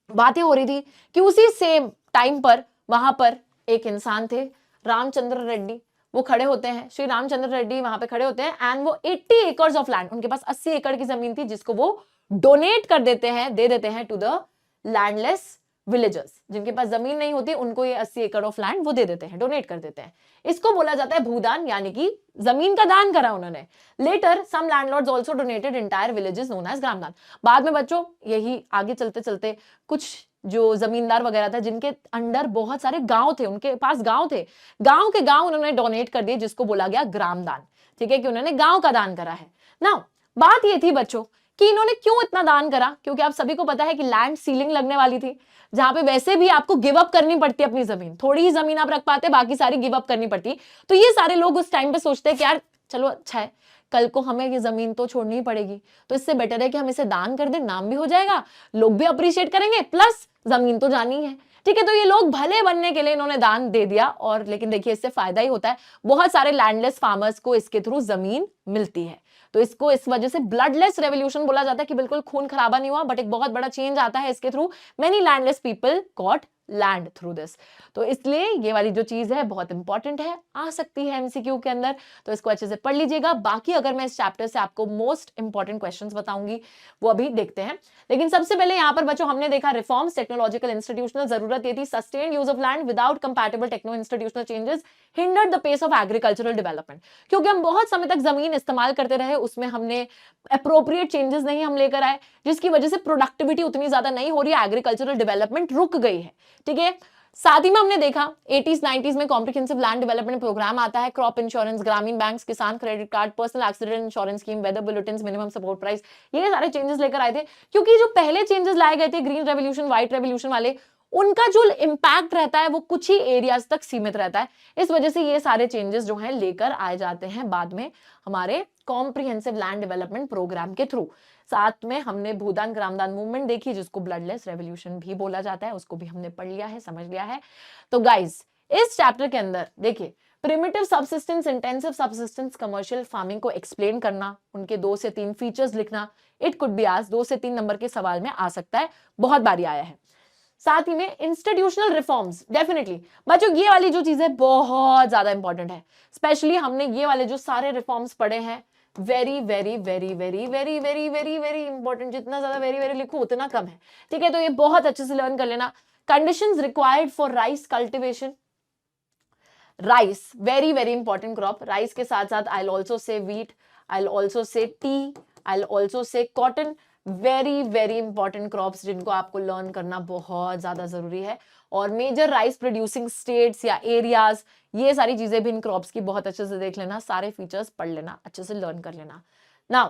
बातें हो रही थी कि उसी सेम टाइम पर वहां पर एक इंसान थे, रामचंद्र रेड्डी। वो खड़े होते हैं, श्री रामचंद्र रेड्डी वहां पे खड़े होते हैं, एंड वो 80 एकर्स ऑफ लैंड, उनके पास 80 एकड़ की जमीन थी, जिसको वो डोनेट कर देते हैं, दे देते हैं टू द लैंडलेस विलेजर्स। जिनके पास जमीन नहीं होती उनको ये 80 एकड़ ऑफ लैंड वो दे देते हैं, डोनेट कर देते हैं। इसको बोला जाता है भूदान, यानी कि जमीन का दान करा उन्होंने। Later some landlords also donated entire villages known as Gramdan. बाद में बच्चों यही आगे चलते चलते कुछ जो जमींदार वगैरह था जिनके अंडर बहुत सारे गांव थे, उनके पास गांव थे, गांव के गांव उन्होंने डोनेट कर दिए, जिसको बोला गया ग्रामदान। ठीक है, कि उन्होंने गांव का दान करा है ना। बात ये थी बच्चों कि इन्होंने क्यों इतना दान करा, क्योंकि आप सभी को पता है कि लैंड सीलिंग लगने वाली थी, जहां पे वैसे भी आपको गिव अप करनी पड़ती है अपनी जमीन, थोड़ी ही जमीन आप रख पाते, बाकी सारी गिव अप करनी पड़ती। तो ये सारे लोग उस टाइम पे सोचते हैं कि यार चलो अच्छा है, कल को हमें ये जमीन तो छोड़नी ही पड़ेगी, तो इससे बेटर है कि हम इसे दान कर दें, नाम भी हो जाएगा, लोग भी अप्रिशिएट करेंगे, प्लस जमीन तो जानी है। ठीक है, तो ये लोग भले बनने के लिए इन्होंने दान दे दिया, और लेकिन देखिए इससे फायदा ही होता है, बहुत सारे लैंडलेस फार्मर्स को इसके थ्रू जमीन मिलती है। तो इसको इस वजह से ब्लडलेस रेवोल्यूशन बोला जाता है कि बिल्कुल खून खराबा नहीं हुआ, बट एक बहुत बड़ा चेंज आता है इसके through. Many landless people got land through this. तो इसलिए ये वाली जो चीज है बहुत इंपॉर्टेंट है, आ सकती है एमसीक्यू के अंदर, तो इसको अच्छे से पढ़ लीजिएगा। बाकी अगर मैं इस चैप्टर से आपको मोस्ट इंपॉर्टेंट क्वेश्चंस बताऊंगी वो अभी देखते हैं, लेकिन सबसे पहले यहाँ पर बच्चों हमने देखा रिफॉर्म्स, टेक्नोलॉजिकल इंस्टीट्यूशनल, जरूरत ये थी sustained use of land without compatible techno institutional changes hindered the pace of agricultural development. क्योंकि हम बहुत समय तक जमीन इस्तेमाल करते रहे, उसमें हमने अप्रोप्रिएट चेंजेस नहीं हम लेकर आए, जिसकी वजह से प्रोडक्टिविटी उतनी ज्यादा नहीं हो रही है, एग्रीकल्चरल डेवलपमेंट रुक गई है। ठीक है, साथ ही में हमने देखा 80s 90s में कॉम्प्रिहेंसिव लैंड डेवलपमेंट प्रोग्राम आता है, crop insurance, Gramin banks, Kisan credit card, personal accident insurance scheme, weather bulletin, minimum support price, ये सारे चेंजेस लेकर आए थे। क्योंकि जो पहले चेंजेस लाए गए थे ग्रीन रेवोल्यूशन, व्हाइट रेवोल्यूशन वाले, उनका जो इम्पैक्ट रहता है वो कुछ ही एरियाज तक सीमित रहता है। इस वजह से ये सारे चेंजेस जो हैं लेकर आए जाते हैं बाद में हमारे कॉम्प्रिहेंसिव लैंड डेवलपमेंट प्रोग्राम के थ्रू। साथ में हमने भूदान ग्रामदान मूवमेंट देखी, जिसको ब्लडलेस रेवोल्यूशन भी बोला जाता है, उसको भी हमने पढ़ लिया है, समझ लिया है। तो गाइस, इस चैप्टर के अंदर देखिए, primitive subsistence, intensive subsistence, commercial farming को एक्सप्लेन करना, उनके 2 से 3 फीचर्स लिखना, इट कुड बी आज 2 से 3 नंबर के सवाल में आ सकता है, बहुत बारी आया है। साथ ही में इंस्टीट्यूशनल रिफॉर्म्स, डेफिनेटली बच्चों ये वाली जो चीज है बहुत ज्यादा इंपॉर्टेंट है। स्पेशली हमने ये वाले जो सारे रिफॉर्म्स पढ़े हैं, very very very very very very very very important. जितना ज्यादा वेरी वेरी लिखो उतना कम है, ठीक है? तो ये बहुत अच्छे से लर्न कर लेना। Conditions required for rice cultivation, rice very very important crop. Rice के साथ साथ I will also say wheat, I will also say T, I will also say cotton, very very important crops जिनको आपको learn करना बहुत ज्यादा जरूरी है। और मेजर राइस प्रोड्यूसिंग स्टेट्स या एरियाज, ये सारी चीजें भी इन क्रॉप्स की बहुत अच्छे से देख लेना, सारे फीचर्स पढ़ लेना, अच्छे से लर्न कर लेना। नाउ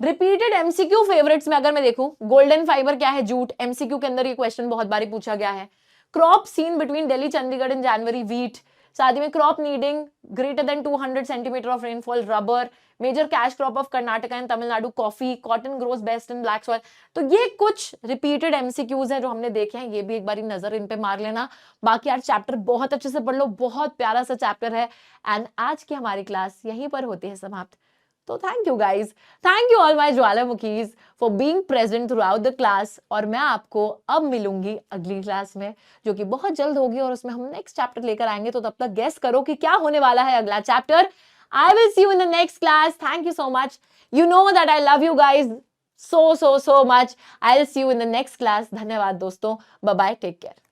रिपीटेड एमसीक्यू फेवरेट्स में अगर मैं देखूं, गोल्डन फाइबर क्या है? जूट। एमसीक्यू के अंदर ये क्वेश्चन बहुत बारी पूछा गया है। Crop seen between Delhi Chandigarh in January, wheat. साथ ही में crop needing greater than 200 centimetre of rainfall, rubber. Major cash crop of Karnataka and Tamil Nadu, coffee. Cotton grows best in black soil. तो ये कुछ रिपीटेड एमसीक्यूज हैं जो हमने देखे हैं, ये भी एक बारी नजर इन पे मार लेना। बाकी यार चैप्टर बहुत अच्छे से पढ़ लो, बहुत प्यारा सा चैप्टर है। एंड आज की हमारी क्लास यहीं पर होती है समाप्त। तो thank you guys, thank you all my ज्वालामुखीज for being present throughout the class. और मैं आपको अब मिलूंगी अगली क्लास में, जो कि बहुत जल्द होगी, और उसमें हम नेक्स्ट चैप्टर लेकर आएंगे। तो तब तक गेस करो कि क्या होने वाला है अगला chapter. I will see you in the next class. Thank you so much. You know that I love you guys so much. I'll see you in the next class. धन्यवाद दोस्तों. Bye bye. Take care.